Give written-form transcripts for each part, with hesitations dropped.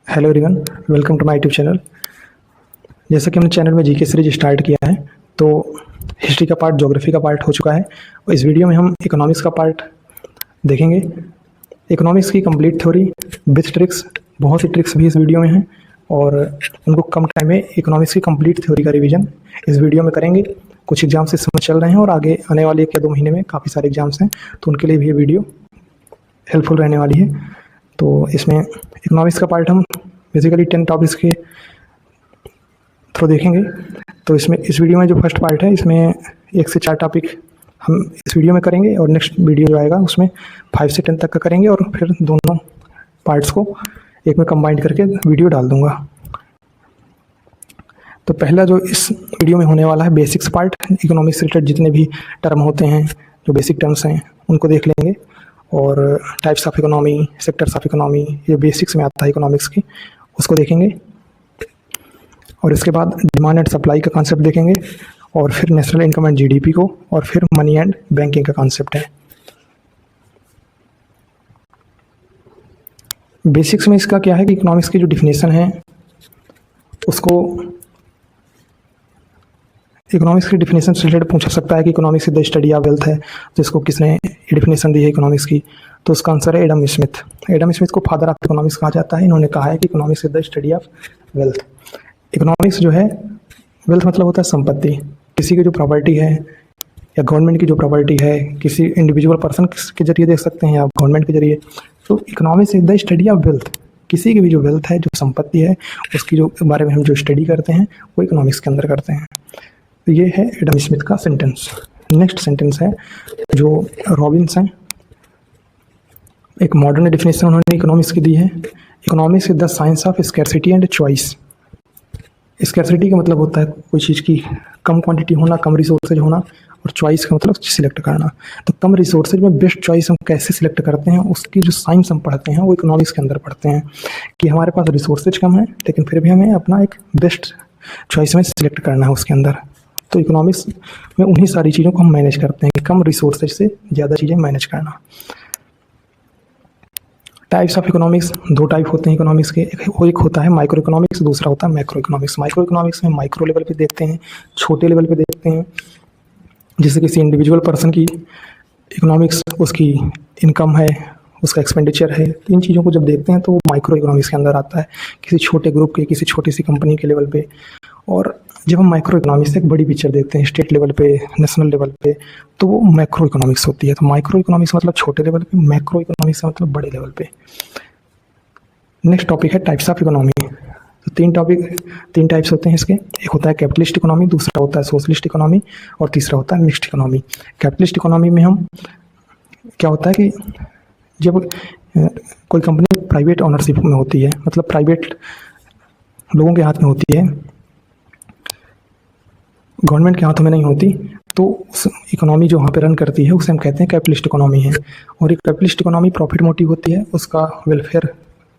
Hello everyone, welcome to my YouTube channel. जैसा कि हमने चैनल में जीके सीरीज स्टार्ट किया है, तो हिस्ट्री का पार्ट, ज्योग्राफी का पार्ट हो चुका है और इस वीडियो में हम इकोनॉमिक्स का पार्ट देखेंगे। इकोनॉमिक्स की कंप्लीट थ्योरी विथ ट्रिक्स, बहुत सी ट्रिक्स भी इस वीडियो में हैं और उनको कम टाइम में इकोनॉमिक्स की कंप्लीट थ्योरी का रिवीजन इस वीडियो में करेंगे। कुछ एग्जाम्स इस समय चल रहे हैं और आगे आने वाले 1 या 2 महीने में काफ़ी सारे एग्जाम्स हैं, तो उनके लिए भी ये वीडियो हेल्पफुल रहने वाली है। तो इसमें इकोनॉमिक्स का पार्ट हम बेसिकली 10 टॉपिक्स के थ्रू देखेंगे। तो इसमें इस वीडियो में जो फर्स्ट पार्ट है, इसमें 1 से 4 टॉपिक हम इस वीडियो में करेंगे और नेक्स्ट वीडियो जो आएगा उसमें 5 से 10 तक का करेंगे और फिर दोनों पार्ट्स को एक में कंबाइंड करके वीडियो डाल दूंगा। तो पहला जो इस वीडियो में होने वाला है बेसिक्स पार्ट, इकोनॉमिक्स से रिलेटेड जितने भी टर्म होते हैं, जो बेसिक टर्म्स हैं उनको देख लेंगे और types of economy, sectors of economy, ये बेसिक्स में आता है इकोनॉमिक्स की, उसको देखेंगे। और इसके बाद डिमांड एंड सप्लाई का कॉन्सेप्ट देखेंगे और फिर नेशनल इनकम एंड जीडीपी को, और फिर मनी एंड बैंकिंग का कॉन्सेप्ट है। बेसिक्स में इसका क्या है कि इकोनॉमिक्स की जो डिफिनेशन है उसको, इकोनॉमिक्स की डिफिनेशन से रिलेटेड पूछा सकता है कि economics is the study of wealth है, तो इसको किसने डिफिनेशन दी है इकोनॉमिक्स की, तो उसका आंसर है एडम स्मिथ। एडम स्मिथ को फादर ऑफ इकोनॉमिक्स कहा जाता है। इन्होंने कहा है कि economics is the study of wealth. Economics जो है, वेल्थ मतलब होता है संपत्ति, किसी की जो प्रॉपर्टी है या गवर्नमेंट की जो प्रॉपर्टी है, किसी इंडिविजुअल पर्सन के जरिए देख सकते हैं या गवर्नमेंट के जरिए। तो economics is the study of wealth, किसी की भी जो वेल्थ है, जो संपत्ति है, उसकी जो बारे में हम जो स्टडी करते हैं वो इकोनॉमिक्स के अंदर करते हैं। तो ये है एडम स्मिथ का सेंटेंस। नेक्स्ट सेंटेंस है जो रॉबिन्स हैं, एक मॉडर्न डिफिनेशन उन्होंने इकोनॉमिक्स की दी है। Economics is the science of scarcity and choice. Scarcity का मतलब होता है कोई चीज़ की कम क्वांटिटी होना, कम रिसोर्सेज होना, और चॉइस का मतलब सिलेक्ट करना। तो कम रिसोर्सेज में बेस्ट चॉइस हम कैसे सिलेक्ट करते हैं, उसकी जो साइंस हम पढ़ते हैं वो इकोनॉमिक्स के अंदर पढ़ते हैं कि हमारे पास रिसोर्सेज कम है लेकिन फिर भी हमें अपना एक बेस्ट चॉइस में सिलेक्ट करना है उसके अंदर। तो इकोनॉमिक्स में उन्हीं सारी चीज़ों को हम मैनेज करते हैं कि कम रिसोर्सेज से ज़्यादा चीज़ें मैनेज करना। टाइप्स ऑफ इकोनॉमिक्स, 2 टाइप होते हैं इकोनॉमिक्स के, एक होता है माइक्रो इकोनॉमिक्स, दूसरा होता है मैक्रो इकोनॉमिक्स। माइक्रो इकोनॉमिक्स में माइक्रो लेवल पे देखते हैं, छोटे लेवल पे देखते हैं, जैसे किसी इंडिविजुअल पर्सन की इकोनॉमिक्स, उसकी इनकम है, उसका एक्सपेंडिचर है, तो इन चीज़ों को जब देखते हैं तो वो माइक्रो इकोनॉमिक्स के अंदर आता है, किसी छोटे ग्रुप के, किसी छोटी सी कंपनी के लेवल पे। और जब हम माइक्रो इकोनॉमिक्स से एक बड़ी पिक्चर देखते हैं, स्टेट लेवल पे, नेशनल लेवल पे, तो वो मैक्रो इकोनॉमिक्स होती है। तो माइक्रो इकोनॉमिक्स मतलब छोटे लेवल पे, मैक्रो इकोनॉमिक्स मतलब बड़े लेवल पे। नेक्स्ट टॉपिक है टाइप्स ऑफ इकोनॉमी। तो 3 टाइप्स होते हैं इसके, एक होता है कैपिटलिस्ट इकोनॉमी, दूसरा होता है सोशलिस्ट इकोनॉमी और तीसरा होता है मिक्स्ड इकोनॉमी। कैपिटलिस्ट इकोनॉमी में हम क्या होता है कि जब कोई कंपनी प्राइवेट ऑनरशिप में होती है, मतलब प्राइवेट लोगों के हाथ में होती है, गवर्नमेंट के हाथों में नहीं होती, तो उस इकोनॉमी जो वहाँ पे रन करती है उसे हम कहते हैं कैपिटलिस्ट इकोनॉमी है। और एक कैपिटलिस्ट इकोनॉमी प्रॉफिट मोटिव होती है, उसका वेलफेयर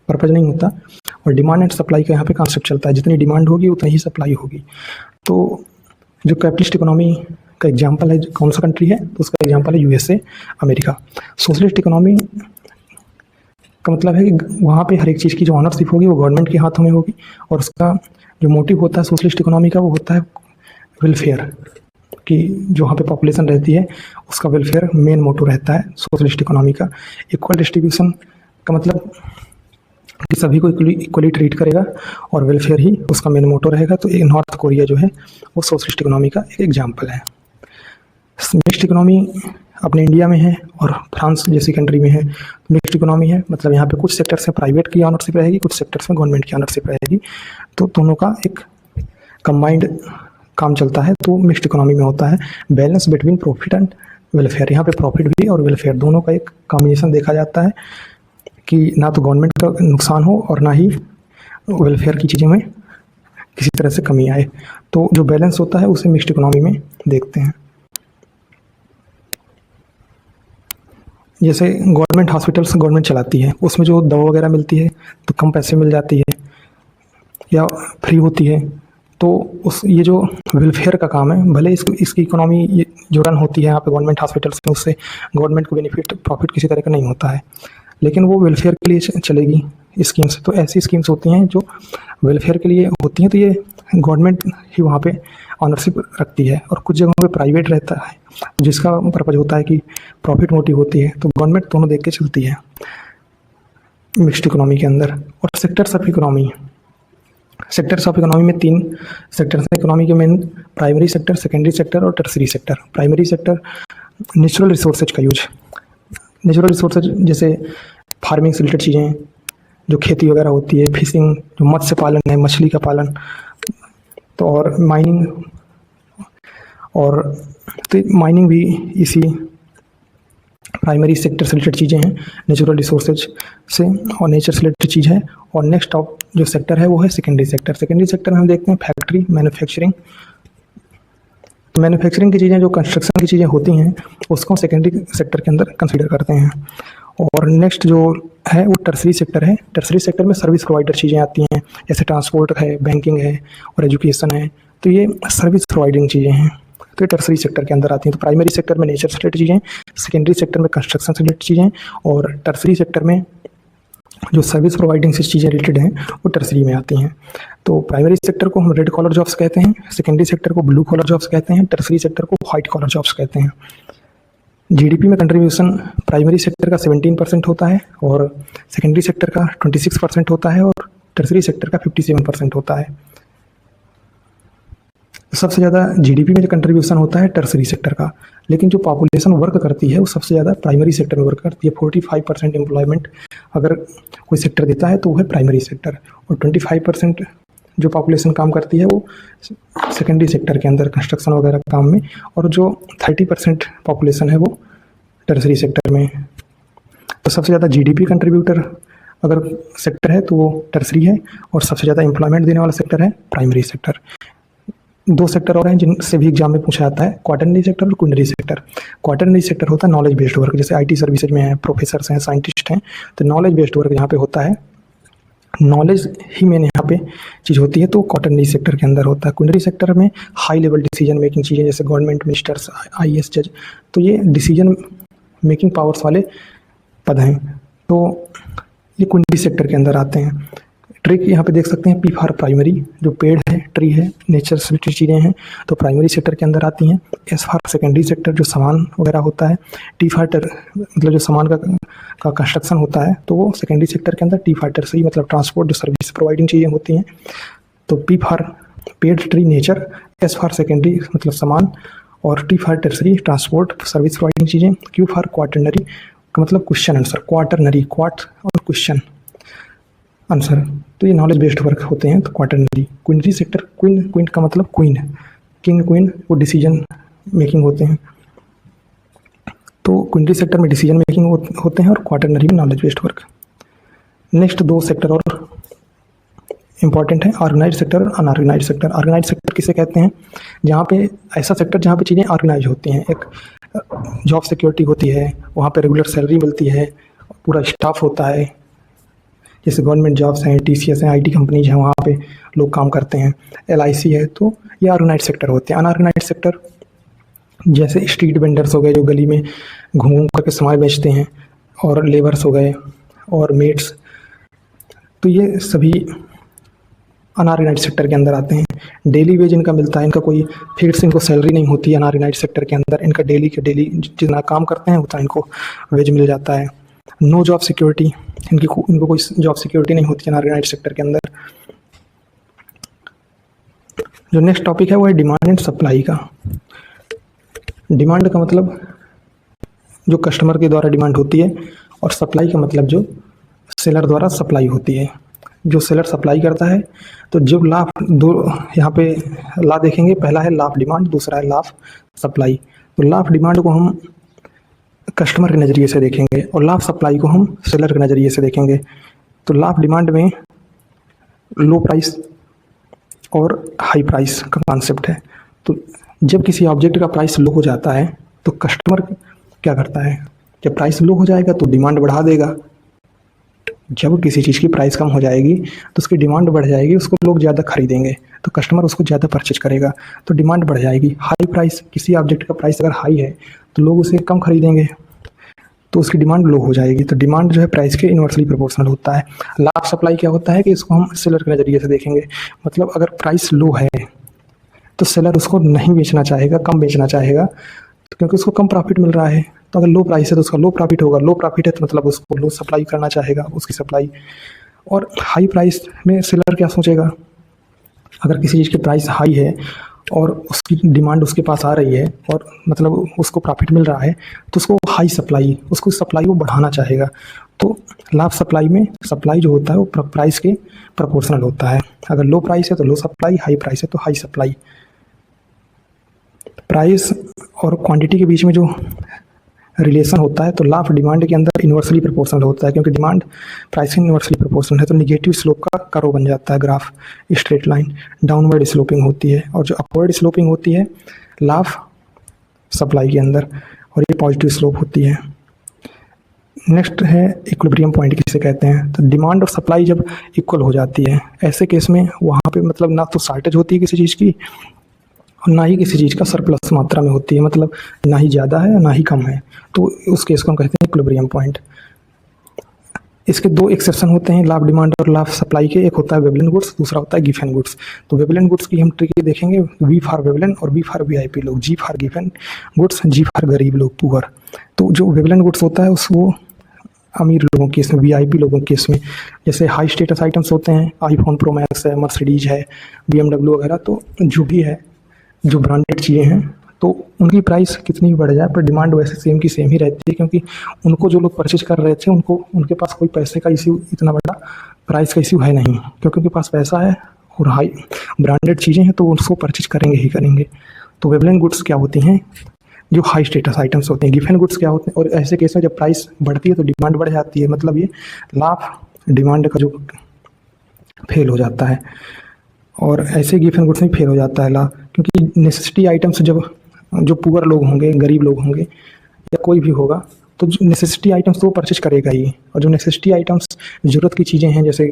पर्पज नहीं होता। और डिमांड एंड सप्लाई का यहाँ पे कॉन्सेप्ट चलता है, जितनी डिमांड होगी उतनी ही सप्लाई होगी। तो जो कैपिटलिस्ट इकोनॉमी का एग्जाम्पल है, कौन सा कंट्री है, तो उसका एग्जाम्पल है यूएसए, अमेरिका। सोशलिस्ट इकोनॉमी का मतलब है कि वहाँ पे हर एक चीज़ की जो ऑनरशिप होगी वो गवर्नमेंट के हाथों में होगी और उसका जो मोटिव होता है सोशलिस्ट इकोनॉमी का, वो होता है वेलफेयर, कि जो वहाँ पे पॉपुलेशन रहती है उसका वेलफेयर मेन मोटो रहता है सोशलिस्ट इकोनॉमी का। इक्वल डिस्ट्रीब्यूशन का मतलब कि सभी को इक्वली ट्रीट करेगा और वेलफेयर ही उसका मेन मोटो रहेगा। तो नॉर्थ कोरिया जो है वो सोशलिस्ट इकोनॉमी का एक एग्जाम्पल है। मिक्स्ड इकोनॉमी अपने इंडिया में है और फ्रांस जैसी कंट्री में है। मिक्स्ड इकोनॉमी है मतलब यहाँ पे कुछ सेक्टर्स में प्राइवेट की ऑनरशिप रहेगी, कुछ सेक्टर्स में गवर्नमेंट की ऑनरशिप रहेगी, तो दोनों का एक कंबाइंड काम चलता है। तो मिक्स्ड इकोनॉमी में होता है balance between profit and welfare. यहाँ पे प्रॉफिट भी और वेलफेयर दोनों का एक कॉम्बिनेशन देखा जाता है कि ना तो गवर्नमेंट का नुकसान हो और ना ही वेलफेयर की चीज़ों में किसी तरह से कमी आए। तो जो बैलेंस होता है उसे मिक्स्ड इकोनॉमी में देखते हैं। जैसे गवर्नमेंट हॉस्पिटल्स गवर्नमेंट चलाती है, उसमें जो दवा वगैरह मिलती है तो कम पैसे मिल जाती है या फ्री होती है, तो उस ये जो वेलफेयर का काम है, भले इसकी इकोनॉमी जो रन होती है यहाँ पे गवर्नमेंट हॉस्पिटल्स में, उससे गवर्नमेंट को बेनिफिट प्रॉफिट किसी तरह का नहीं होता है, लेकिन वो वेलफेयर के लिए चलेगी, स्कीम्स, तो ऐसी स्कीम्स होती हैं जो वेलफेयर के लिए होती हैं, तो ये गवर्नमेंट ही वहाँ पे ऑनरशिप रखती है, और कुछ जगहों पे प्राइवेट रहता है जिसका पर्पज़ होता है कि प्रॉफिट मोटिव होती है, तो गवर्नमेंट दोनों देख के चलती है मिक्स्ड इकोनॉमी के अंदर। और sectors of economy, sectors of economy में 3 सेक्टर्स हैं इकोनॉमी के main: primary sector, secondary sector और tertiary sector. Primary sector natural resources का यूज, नेचुरल रिसोर्सेज जैसे फार्मिंग से रिलेटेड चीज़ें, जो खेती वगैरह होती है, फिशिंग, जो मत्स्य पालन है, मछली का पालन, तो और माइनिंग, और तो माइनिंग भी इसी प्राइमरी सेक्टर से रिलेटेड चीज़ें हैं, नेचुरल रिसोर्सेज से और नेचर से रिलेटेड चीज़ है। और नेक्स्ट ऑफ जो सेक्टर है वो है सेकेंडरी सेक्टर। सेकेंडरी सेक्टर में हम देखते हैं फैक्ट्री, मैन्युफैक्चरिंग। मैन्युफैक्चरिंग की चीज़ें, जो कंस्ट्रक्शन की चीज़ें होती हैं, उसको सेकेंडरी सेक्टर के अंदर कंसीडर करते हैं। और नेक्स्ट जो है वो टर्सरी सेक्टर है। टर्सरी सेक्टर में सर्विस प्रोवाइडर चीज़ें आती हैं, जैसे ट्रांसपोर्ट है, बैंकिंग है और एजुकेशन है, तो ये सर्विस प्रोवाइडिंग चीज़ें हैं, तो ये टर्सरी सेक्टर के अंदर आती हैं। तो प्राइमरी सेक्टर में नेचर से रिलेटेड चीज़ें, सेकेंडरी सेक्टर में कंस्ट्रक्शन से रिलेटेड चीज़ें, और टर्सरी सेक्टर में जो सर्विस प्रोवाइडिंग से चीज़ें रिलेटेड हैं वो टर्सरी में आती हैं। तो प्राइमरी सेक्टर को हम रेड कॉलर जॉब्स कहते हैं, सेकेंडरी सेक्टर को ब्लू कॉलर जॉब्स कहते हैं, टर्सरी सेक्टर को व्हाइट कॉलर जॉब्स कहते हैं। जीडीपी में कंट्रीब्यूशन प्राइमरी सेक्टर का 17% होता है, और सेकेंडरी सेक्टर का 26% होता है, और टर्सरी सेक्टर का 57% होता है। सबसे ज़्यादा जीडीपी में जो कंट्रीब्यूशन होता है टर्सरी सेक्टर का, लेकिन जो पॉपुलेशन वर्क करती है वो सबसे ज़्यादा प्राइमरी सेक्टर में वर्क करती है। 45% एम्प्लॉयमेंट अगर कोई सेक्टर देता है तो वो है प्राइमरी सेक्टर, और 25% जो पॉपुलेशन काम करती है वो सेकेंडरी सेक्टर के अंदर कंस्ट्रक्शन वगैरह काम में, और जो 30% पॉपुलेशन है वो टर्सरी सेक्टर में। तो सबसे ज़्यादा जीडीपी कंट्रीब्यूटर अगर सेक्टर है तो वो टर्सरी है, और सबसे ज़्यादा एम्प्लॉयमेंट देने वाला सेक्टर है प्राइमरी सेक्टर। 2 सेक्टर और हैं जिनसे भी एग्जाम में पूछा जाता है, क्वाटरनरी सेक्टर और क्विनरी सेक्टर। क्वाटरनरी सेक्टर होता है नॉलेज बेस्ड वर्क, जैसे आईटी सर्विसेज में है, प्रोफेसर्स हैं, साइंटिस्ट हैं, तो नॉलेज बेस्ड वर्क यहाँ पे होता है, नॉलेज ही मेन यहाँ पे चीज़ होती है, तो क्वाटरनरी सेक्टर के अंदर होता है। क्विनरी सेक्टर में हाई लेवल डिसीजन मेकिंग चीज़ें, जैसे गवर्नमेंट मिनिस्टर्स, आईएएस जज, तो ये डिसीजन मेकिंग पावर्स वाले पद हैं, तो ये क्विनरी सेक्टर के अंदर आते हैं। ट्री यहाँ पे देख सकते हैं, पी फॉर प्राइमरी, जो पेड़ है, ट्री है, नेचर से रिलेटेड चीज़ें हैं, तो प्राइमरी सेक्टर के अंदर आती हैं। एस फॉर सेकेंडरी सेक्टर, जो सामान वगैरह होता है। टी फॉर मतलब जो सामान का कंस्ट्रक्शन होता है, तो वो सेकेंडरी सेक्टर के अंदर। टी फॉर टर्सरी मतलब ट्रांसपोर्ट, जो सर्विस प्रोवाइडिंग चीज़ें होती हैं, तो पी फॉर पेड़, tree, nature. S for secondary मतलब सामान, और T for tertiary transport, service providing चीज़ें। क्यू फॉर क्वाटरनरी का मतलब क्वेश्चन आंसर, क्वाटरनरी, क्वाट और क्वेश्चन आंसर, तो ये नॉलेज बेस्ड वर्क होते हैं। तो क्वाटरनरी। क्विनरी सेक्टर, क्वीन का मतलब क्वीन, किंग क्वीन, वो डिसीजन मेकिंग होते हैं, तो क्विनरी सेक्टर में डिसीजन मेकिंग होते हैं, और क्वाटरनरी में knowledge based work. Next 2 sector और इम्पॉर्टेंट है, ऑर्गेनाइज सेक्टर और अनऑर्गेनाइज सेक्टर। ऑर्गेनाइज सेक्टर किसे कहते हैं? जहाँ पे ऐसा सेक्टर जहाँ पे चीज़ें ऑर्गेनाइज होती हैं, एक जॉब सिक्योरिटी होती है, वहाँ पे रेगुलर सैलरी मिलती है, पूरा स्टाफ होता है, जैसे गवर्नमेंट जॉब्स हैं, टीसीएस हैं, आईटी कंपनीज हैं, वहाँ पे लोग काम करते हैं, एलआईसी है, तो ये ऑर्गेनाइज सेक्टर होते हैं। अनऑर्गेनाइज सेक्टर जैसे स्ट्रीट वेंडर्स हो गए, जो गली में घूम घूम करके सामान बेचते हैं, और लेबर्स हो गए, और मेड्स, तो ये सभी अनऑर्गेनाइज सेक्टर के अंदर आते हैं। डेली वेज इनका मिलता है, इनका कोई फिक्स इनको सैलरी नहीं होती है अनऑर्गेनाइज सेक्टर के अंदर। इनका डेली के डेली जितना काम करते हैं उतना इनको वेज मिल जाता है। नो जॉब सिक्योरिटी, इनको कोई जॉब सिक्योरिटी नहीं होती है अनऑर्गेनाइज सेक्टर के अंदर। जो नेक्स्ट टॉपिक है वो है डिमांड एंड सप्लाई का। डिमांड का मतलब जो कस्टमर के द्वारा डिमांड होती है, और सप्लाई का मतलब जो सेलर द्वारा सप्लाई होती है। जो सेलर सप्लाई करता है, तो जब लाभ, दो यहाँ पे ला देखेंगे, पहला है लाभ डिमांड, दूसरा है लाभ सप्लाई। तो लाभ डिमांड को हम कस्टमर के नज़रिए से देखेंगे, और लाभ सप्लाई को हम सेलर के नज़रिए से देखेंगे। तो लाभ डिमांड में लो प्राइस और हाई प्राइस का कॉन्सेप्ट है। तो जब किसी ऑब्जेक्ट का प्राइस लो हो जाता है तो कस्टमर क्या करता है? जब प्राइस लो हो जाएगा तो डिमांड बढ़ा देगा। जब किसी चीज़ की प्राइस कम हो जाएगी तो उसकी डिमांड बढ़ जाएगी, उसको लोग ज़्यादा खरीदेंगे, तो कस्टमर उसको ज़्यादा परचेज करेगा, तो डिमांड बढ़ जाएगी। हाई प्राइस, किसी ऑब्जेक्ट का प्राइस अगर हाई है तो लोग उसे कम खरीदेंगे, तो उसकी डिमांड लो हो जाएगी। तो डिमांड जो है प्राइस के इन्वर्सली प्रोपोर्शनल होता है। लाभ सप्लाई क्या होता है कि इसको हम सेलर के नज़रिए से देखेंगे, मतलब अगर प्राइस लो है तो सेलर उसको नहीं बेचना चाहेगा, कम बेचना चाहेगा, तो क्योंकि उसको कम प्रॉफिट मिल रहा है। तो अगर लो प्राइस है तो उसका लो प्रॉफिट होगा, लो प्रॉफिट है तो मतलब उसको लो सप्लाई करना चाहेगा उसकी सप्लाई। और हाई प्राइस में सेलर क्या सोचेगा, अगर किसी चीज़ की प्राइस हाई है और उसकी डिमांड उसके पास आ रही है और मतलब उसको प्रॉफिट मिल रहा है, तो उसको हाई सप्लाई, उसको सप्लाई को बढ़ाना चाहेगा। तो लाभ सप्लाई में सप्लाई जो होता है वो प्राइस के प्रोपोर्शनल होता है। अगर लो प्राइस है तो लो सप्लाई, हाई प्राइस है तो हाई सप्लाई। प्राइस और क्वांटिटी के बीच में जो रिलेशन होता है तो लाभ डिमांड के अंदर इन्वर्सली प्रोपोर्शनल होता है, क्योंकि डिमांड प्राइस के इन्वर्सली प्रोपोर्शनल है। तो निगेटिव स्लोप का कर्व बन जाता है graph, straight line downward sloping होती है, और जो अपवर्ड स्लोपिंग होती है लाभ सप्लाई के अंदर, और ये पॉजिटिव स्लोप होती है। नेक्स्ट है इक्विलिब्रियम पॉइंट किसे कहते हैं। तो डिमांड और सप्लाई जब इक्वल हो जाती है, ऐसे केस में वहाँ पे मतलब ना तो शॉर्टेज होती है किसी चीज़ की और ना ही किसी चीज़ का सरप्लस मात्रा में होती है, मतलब ना ही ज़्यादा है ना ही कम है। तो उस केस को हम कहते हैं इक्विलिब्रियम पॉइंट। इसके दो एक्सेप्शन होते हैं लाभ डिमांड और लाभ सप्लाई के, एक होता है वेवलेंट गुड्स, दूसरा होता है गिवन गुड्स। तो वेवलेंट गुड्स की हम ट्रिक देखेंगे, वी फॉर वेवलेंट और वी फॉर वीआईपी लोग, G for given goods, G for गरीब लोग पुअर। तो जो वेवलेंट गुड्स होता है उस वो अमीर लोगों के केस में, वीआईपी लोगों के केस में, जैसे हाई स्टेटस आइटम्स होते हैं, आईफोन प्रो मैक्स है, मर्सिडीज है, बीएमडब्ल्यू वगैरह, तो जो भी है जो ब्रांडेड चीज़ें हैं तो उनकी प्राइस कितनी भी बढ़ जाए पर डिमांड वैसे सेम की सेम ही रहती है, क्योंकि उनको जो लोग परचेज कर रहे थे उनको उनके पास कोई पैसे का इश्यू, इतना बड़ा प्राइस का इश्यू है नहीं, क्योंकि उनके पास पैसा है और हाई ब्रांडेड चीज़ें हैं तो उसको परचेज करेंगे ही करेंगे। तो वेवलेंट गुड्स क्या होती हैं, जो हाई स्टेटस आइटम्स होते हैं। गिवन गुड्स क्या होते हैं, और ऐसे केस में जब प्राइस बढ़ती है तो डिमांड बढ़ जाती है, मतलब ये लाभ डिमांड का जो फेल हो जाता है, और ऐसे गिवन गुड्स में फेल हो जाता है लाभ, क्योंकि नेसेसिटी आइटम्स जब जो पुअर लोग होंगे, गरीब लोग होंगे या कोई भी होगा, तो जो नेसेसिटी आइटम्स तो वो परचेज करेगा ही, और जो नेसेसिटी आइटम्स ज़रूरत की चीज़ें हैं जैसे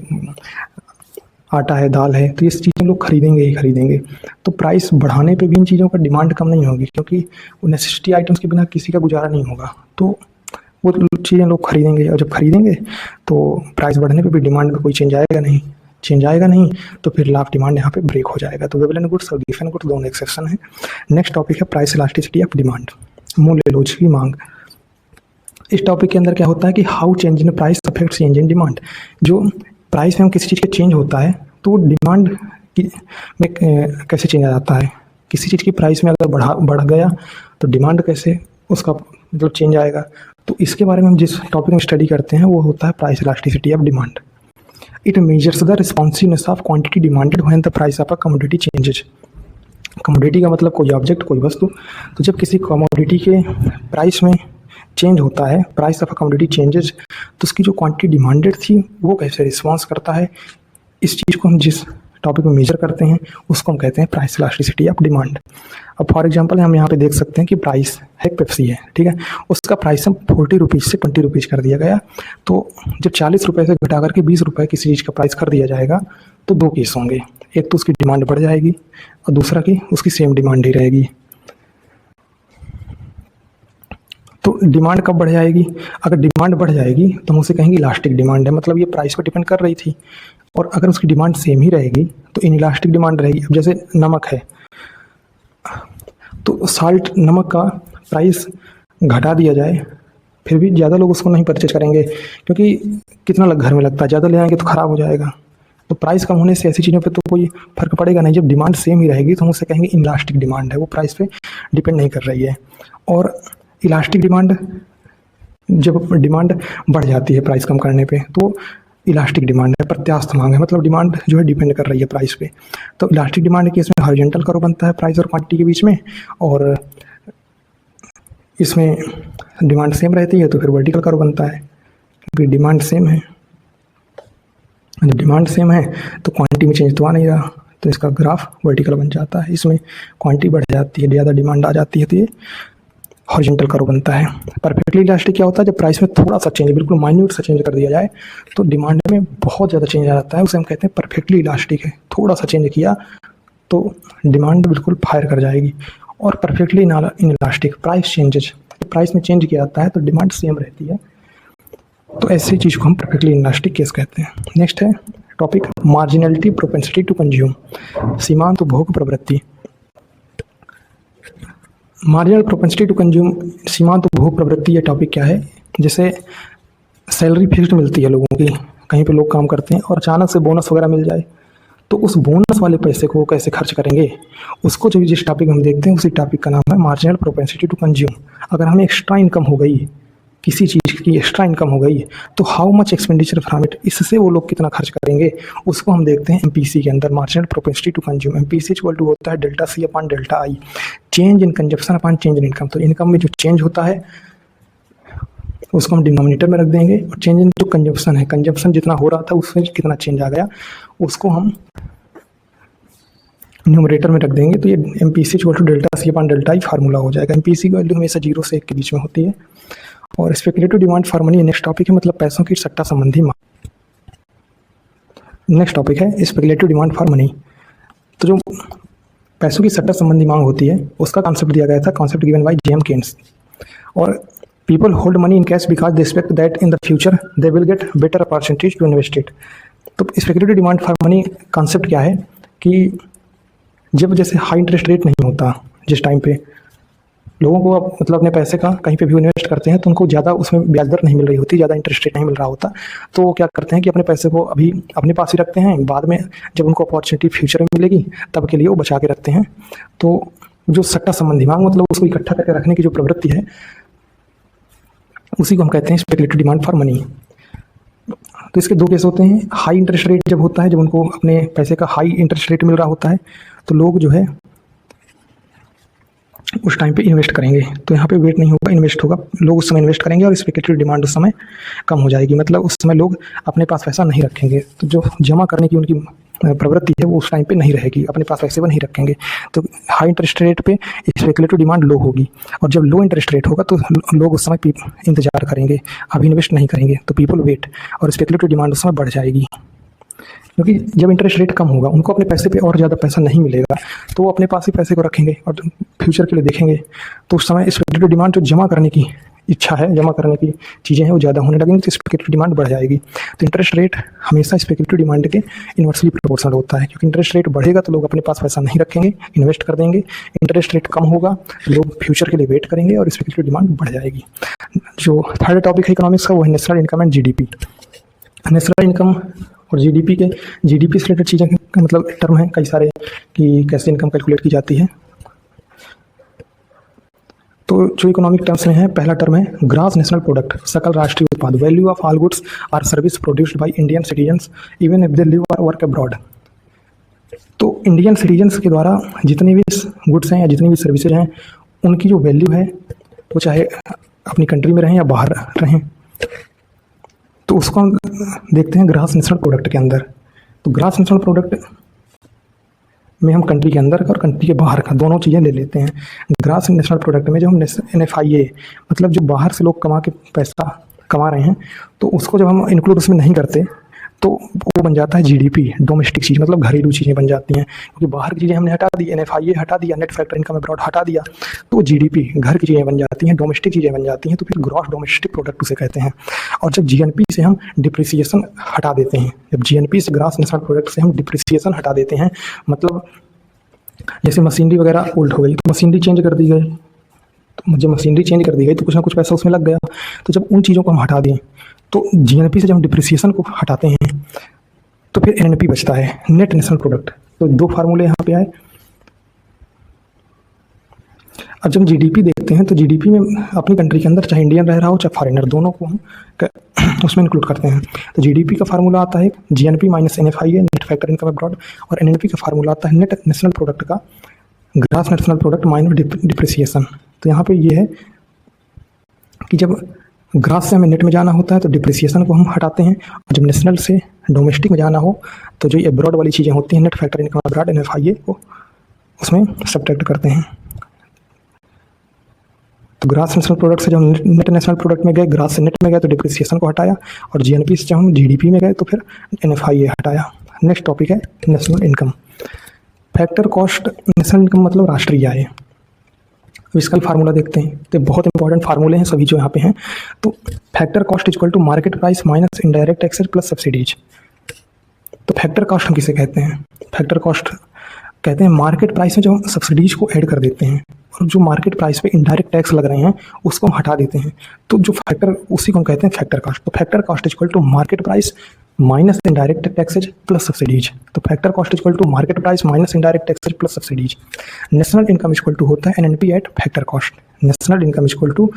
आटा है, दाल है, तो ये चीज़ें लोग खरीदेंगे ही खरीदेंगे। तो प्राइस बढ़ाने पे भी इन चीज़ों का डिमांड कम नहीं होगी, क्योंकि वो नेसेसिटी आइटम्स के बिना किसी का गुजारा नहीं होगा, तो वो चीज़ें लोग खरीदेंगे, और जब खरीदेंगे तो प्राइस बढ़ने पे भी डिमांड में कोई चेंज आएगा नहीं, तो फिर लाभ डिमांड यहाँ पे ब्रेक हो जाएगा। तो वेवलेंट गुड्स और गिवन गुड्स दोनों एक्सेप्शन है। नेक्स्ट टॉपिक है प्राइस इलास्टिसिटी ऑफ डिमांड, मूल्य लोच की मांग। इस टॉपिक के अंदर क्या होता है कि how change in price affect change in demand. जो प्राइस में हम किसी चीज़ का चेंज होता है तो वो डिमांड में कैसे चेंज आ जाता है। किसी चीज़ की प्राइस में अगर बढ़ गया तो डिमांड कैसे उसका मतलब चेंज आएगा। तो इसके बारे में हम जिस टॉपिक में स्टडी करते हैं वो होता है price elasticity of demand. It measures the responsiveness of quantity demanded when the price of a commodity changes. Commodity का मतलब कोई ऑब्जेक्ट, कोई वस्तु। तो जब किसी कमोडिटी के प्राइस में चेंज होता है, price of a commodity changes, तो उसकी जो क्वांटिटी डिमांडेड थी वो कैसे रिस्पॉन्स करता है, इस चीज़ को हम जिस टॉपिक में मेजर करते हैं उसको हम कहते हैं प्राइस इलास्टिसिटी ऑफ डिमांड। अब फॉर एग्जांपल हम यहाँ पे देख सकते हैं कि प्राइस है पेप्सी है, ठीक है, उसका प्राइस हम 40 रुपीज़ से 20 रुपीज़ कर दिया गया। तो जब 40 रुपये से घटा करके 20 रुपये किसी चीज़ का प्राइस कर दिया जाएगा तो दो केस होंगे, एक तो उसकी डिमांड बढ़ जाएगी और दूसरा कि उसकी सेम डिमांड ही रहेगी। तो डिमांड कब बढ़ जाएगी, अगर डिमांड बढ़ जाएगी तो हम उसे कहेंगे इलास्टिक डिमांड है, मतलब ये प्राइस पर डिपेंड कर रही थी। और अगर उसकी डिमांड सेम ही रहेगी तो इनइलास्टिक डिमांड रहेगी। अब जैसे नमक है तो साल्ट, नमक का प्राइस घटा दिया जाए फिर भी ज़्यादा लोग उसको नहीं परचेज करेंगे, क्योंकि कितना घर में लगता है, ज़्यादा ले आएंगे तो ख़राब हो जाएगा। तो प्राइस कम होने से ऐसी चीज़ों पे तो कोई फ़र्क पड़ेगा नहीं। जब डिमांड सेम ही रहेगी तो हम उसे कहेंगे इनइलास्टिक डिमांड है, वो प्राइस पे डिपेंड नहीं कर रही है। और इलास्टिक डिमांड, जब डिमांड बढ़ जाती है प्राइस कम करने पे तो इलास्टिक डिमांड है, प्रत्यास्थ मांग है, मतलब डिमांड जो है डिपेंड कर रही है प्राइस पे। तो इलास्टिक डिमांड के इसमें हॉरिजॉन्टल कर्व बनता है प्राइस और क्वांटिटी के बीच में, और इसमें डिमांड सेम रहती है तो फिर वर्टिकल कर्व बनता है, क्योंकि डिमांड सेम है। जब डिमांड सेम है तो क्वांटिटी में चेंज तो आ नहीं रहा, तो इसका ग्राफ वर्टिकल बन जाता है। इसमें क्वांटिटी बढ़ जाती है, ज़्यादा डिमांड आ जाती है तो ये हॉरिजॉन्टल कर्व बनता है। परफेक्टली इलास्टिक क्या होता है, जब प्राइस में थोड़ा सा चेंज, बिल्कुल माइन्यूट सा चेंज कर दिया जाए तो डिमांड में बहुत ज़्यादा चेंज आ जाता है, उसे हम कहते हैं परफेक्टली इलास्टिक है। थोड़ा सा चेंज किया तो डिमांड बिल्कुल फायर कर जाएगी। और perfectly in elastic price changes, price में चेंज किया जाता है तो डिमांड सेम रहती है। तो ऐसी चीज़ को हम परफेक्टली इलास्टिक केस कहते हैं। नेक्स्ट है टॉपिक मार्जिनलिटी प्रोपेंसिटी टू कंज्यूम, सीमांत उपभोग प्रवृत्ति। मार्जिनल प्रोपेंसिटी टू कंज्यूम, सीमांत उपभोग प्रवृत्ति, ये टॉपिक क्या है? जैसे सैलरी फिक्स्ड मिलती है लोगों की, कहीं पे लोग काम करते हैं और अचानक से बोनस वगैरह मिल जाए तो उस बोनस वाले पैसे को कैसे खर्च करेंगे, उसको जो जिस टॉपिक हम देखते हैं उसी टॉपिक का नाम है मार्जिनल प्रोपेंसिटी टू कंज्यूम। अगर हमें एक्स्ट्रा इनकम हो गई, किसी चीज़ की एक्स्ट्रा इनकम हो गई तो how much expenditure from it, इससे वो लोग कितना खर्च करेंगे, उसको हम देखते हैं एमपीसी के अंदर, marginal propensity to consume. MPC equal to होता है delta C upon delta I, change in consumption upon change in income. तो इनकम में जो चेंज होता है उसको हम डिनोमिनेटर में रख देंगे और चेंज इन जो कंजप्शन है, कंजप्शन जितना हो रहा था उसमें कितना चेंज आ गया उसको हम न्यूमरेटर में रख देंगे। तो ये MPC equal to delta C upon delta I formula हो जाएगा। एमपीसी की वैल्यू हमेशा 0 से 1 के बीच में होती है। और speculative demand for money next topic है, मतलब पैसों की सट्टा संबंधी मांग। नेक्स्ट टॉपिक है स्पेकुलेटिव डिमांड फॉर मनी। तो जो पैसों की सट्टा संबंधी मांग होती है उसका कॉन्सेप्ट दिया गया था, concept given by James Keynes. और people hold money in cash because they expect that in the future they will get better opportunities to invest it. तो speculative demand for money concept क्या है कि जब जैसे हाई इंटरेस्ट रेट नहीं होता, जिस टाइम पे लोगों को अब मतलब अपने पैसे का कहीं पे भी इन्वेस्ट करते हैं तो उनको ज़्यादा उसमें ब्याज दर नहीं मिल रही होती, ज़्यादा इंटरेस्ट रेट नहीं मिल रहा होता, तो वो क्या करते हैं कि अपने पैसे को अभी अपने पास ही रखते हैं, बाद में जब उनको अपॉर्चुनिटी फ्यूचर में मिलेगी तब के लिए वो बचा के रखते हैं। तो जो सट्टा संबंधी मांग मतलब उसको इकट्ठा करके रखने की जो प्रवृत्ति है उसी को हम कहते हैं स्पेकुलेटिव डिमांड फॉर मनी। तो इसके दो केस होते हैं, हाई इंटरेस्ट रेट जब होता है, जब उनको अपने पैसे का हाई इंटरेस्ट रेट मिल रहा होता है तो लोग जो है उस टाइम पे इन्वेस्ट करेंगे। तो यहाँ पे वेट नहीं होगा, इन्वेस्ट होगा, लोग उस समय इन्वेस्ट करेंगे और स्पेकुलेटिव डिमांड उस समय कम हो जाएगी, मतलब उस समय लोग अपने पास पैसा नहीं रखेंगे। तो जो जमा करने की उनकी प्रवृत्ति है वो उस टाइम पे नहीं रहेगी, अपने पास पैसे वो नहीं रखेंगे। तो हाई इंटरेस्ट रेट पे स्पेकुलेटिव डिमांड लो होगी और जब लो इंटरेस्ट रेट होगा तो लोग उस समय इंतजार करेंगे, अभी इन्वेस्ट नहीं करेंगे, तो पीपल वेट और स्पेकुलेटिव डिमांड उस समय बढ़ जाएगी। क्योंकि जब इंटरेस्ट रेट कम होगा उनको अपने पैसे पे और ज़्यादा पैसा नहीं मिलेगा तो वो अपने पास ही पैसे को रखेंगे और फ्यूचर के लिए देखेंगे। तो उस समय स्पेकुलेटिव डिमांड जो जमा करने की इच्छा है, जमा करने की चीज़ें हैं वो ज़्यादा होने लगेंगी तो स्पेकुलेटिव डिमांड बढ़ जाएगी। तो इंटरेस्ट रेट हमेशा स्पेकुलेटिव डिमांड के इन्वर्सली प्रोपोर्शनल होता है, क्योंकि इंटरेस्ट रेट बढ़ेगा तो लोग अपने पास पैसा नहीं रखेंगे, इन्वेस्ट कर देंगे। इंटरेस्ट रेट कम होगा तो लोग फ्यूचर के लिए वेट करेंगे और स्पेकुलेटिव डिमांड बढ़ जाएगी। जो थर्ड टॉपिक है इकोनॉमिक्स का वो है national income and GDP. National income और जीडीपी से रिलेटेड चीज़ें का मतलब टर्म है कई सारे कि कैसे इनकम कैलकुलेट की जाती है। तो जो इकोनॉमिक टर्म्स में है, पहला टर्म है ग्रॉस नेशनल प्रोडक्ट, सकल राष्ट्रीय उत्पाद, वैल्यू ऑफ ऑल गुड्स और service produced by Indian citizens even if they live और वर्क अब्रॉड। तो इंडियन सिटीजन्स के द्वारा जितनी भी गुड्स हैं या जितनी भी सर्विसेज हैं उनकी जो वैल्यू है वो चाहे अपनी कंट्री में रहें या बाहर रहें, तो उसको हम देखते हैं ग्रॉस नेशनल प्रोडक्ट के अंदर। तो ग्रॉस नेशनल प्रोडक्ट में हम कंट्री के अंदर का और कंट्री के बाहर का दोनों चीज़ें ले लेते हैं। ग्रॉस नेशनल प्रोडक्ट में जब हम NFIA मतलब जो बाहर से लोग कमा के पैसा कमा रहे हैं तो उसको जब हम इंक्लूड उसमें नहीं करते तो वो बन जाता है GDP, डोमेस्टिक चीज़, मतलब घरेलू चीज़ें बन जाती हैं। क्योंकि बाहर की चीज़ें हमने हटा दी, NFIA हटा दिया, नेट फैक्टर इनकम अब्रॉड हटा दिया, तो GDP घर की चीज़ें बन जाती हैं, डोमेस्टिक चीज़ें बन जाती हैं, तो फिर ग्रॉस डोमेस्टिक प्रोडक्ट उसे कहते हैं। और जब GNP से हम डिप्रिसिएशन हटा देते हैं, जब GNP से ग्रॉस नेशनल प्रोडक्ट से हम डिप्रिसिएशन हटा देते हैं, मतलब जैसे मशीनरी वगैरह ओल्ड हो गई तो मशीनरी चेंज कर दी गई, तो जब मशीनरी चेंज कर दी गई तो कुछ ना कुछ पैसा उसमें लग गया। तो जब उन चीज़ों को हम हटा दें तो GNP से जब हम डिप्रिसिएशन को हटाते हैं तो फिर NNP बचता है, नेट नेशनल प्रोडक्ट। तो दो फार्मूले यहाँ पे आए। अब जब GDP देखते हैं तो GDP में अपनी कंट्री के अंदर चाहे इंडियन रह रहा हो चाहे फॉरेनर, दोनों को हम उसमें इंक्लूड करते हैं। तो GDP का फार्मूला आता है GNP minus NFIA, net factor income abroad, और NNP का फार्मूला आता है नेट नेशनल प्रोडक्ट का gross national product minus depreciation. तो यहाँ पे ये है कि जब ग्रॉस से हमें नेट में जाना होता है तो डिप्रिसिएशन को हम हटाते हैं, और जब नेशनल से डोमेस्टिक में जाना हो तो जो ये अब्रॉड वाली चीज़ें होती हैं net factor income abroad NFIA को उसमें सब्ट्रैक्ट करते हैं। तो ग्रॉस नेशनल प्रोडक्ट से जब नेट नेशनल प्रोडक्ट में गए, ग्रॉस से नेट में गए तो डिप्रिसिएशन को हटाया, और GNP से जब हम GDP में गए तो फिर NFIA हटाया। नेक्स्ट टॉपिक है national income. Factor cost national income मतलब राष्ट्रीय आय। इसका भी फार्मूला देखते हैं। तो बहुत इंपॉर्टेंट फार्मूले हैं सभी जो यहाँ पे हैं। तो factor cost equal to market price minus indirect taxes plus subsidies. तो फैक्टर कॉस्ट हम किसे कहते हैं? फैक्टर कॉस्ट कहते हैं मार्केट प्राइस में जो हम सब्सिडीज को ऐड कर देते हैं और जो मार्केट प्राइस पे इनडायरेक्ट टैक्स लग रहे हैं उसको हम हटा देते हैं, तो जो फैक्टर उसी को हम कहते हैं फैक्टर कॉस्ट। तो factor cost equal to market price minus indirect taxes plus subsidies. तो factor cost equal to market price minus indirect taxes plus subsidies. National income equal to होता है NNP at factor cost. National income equal to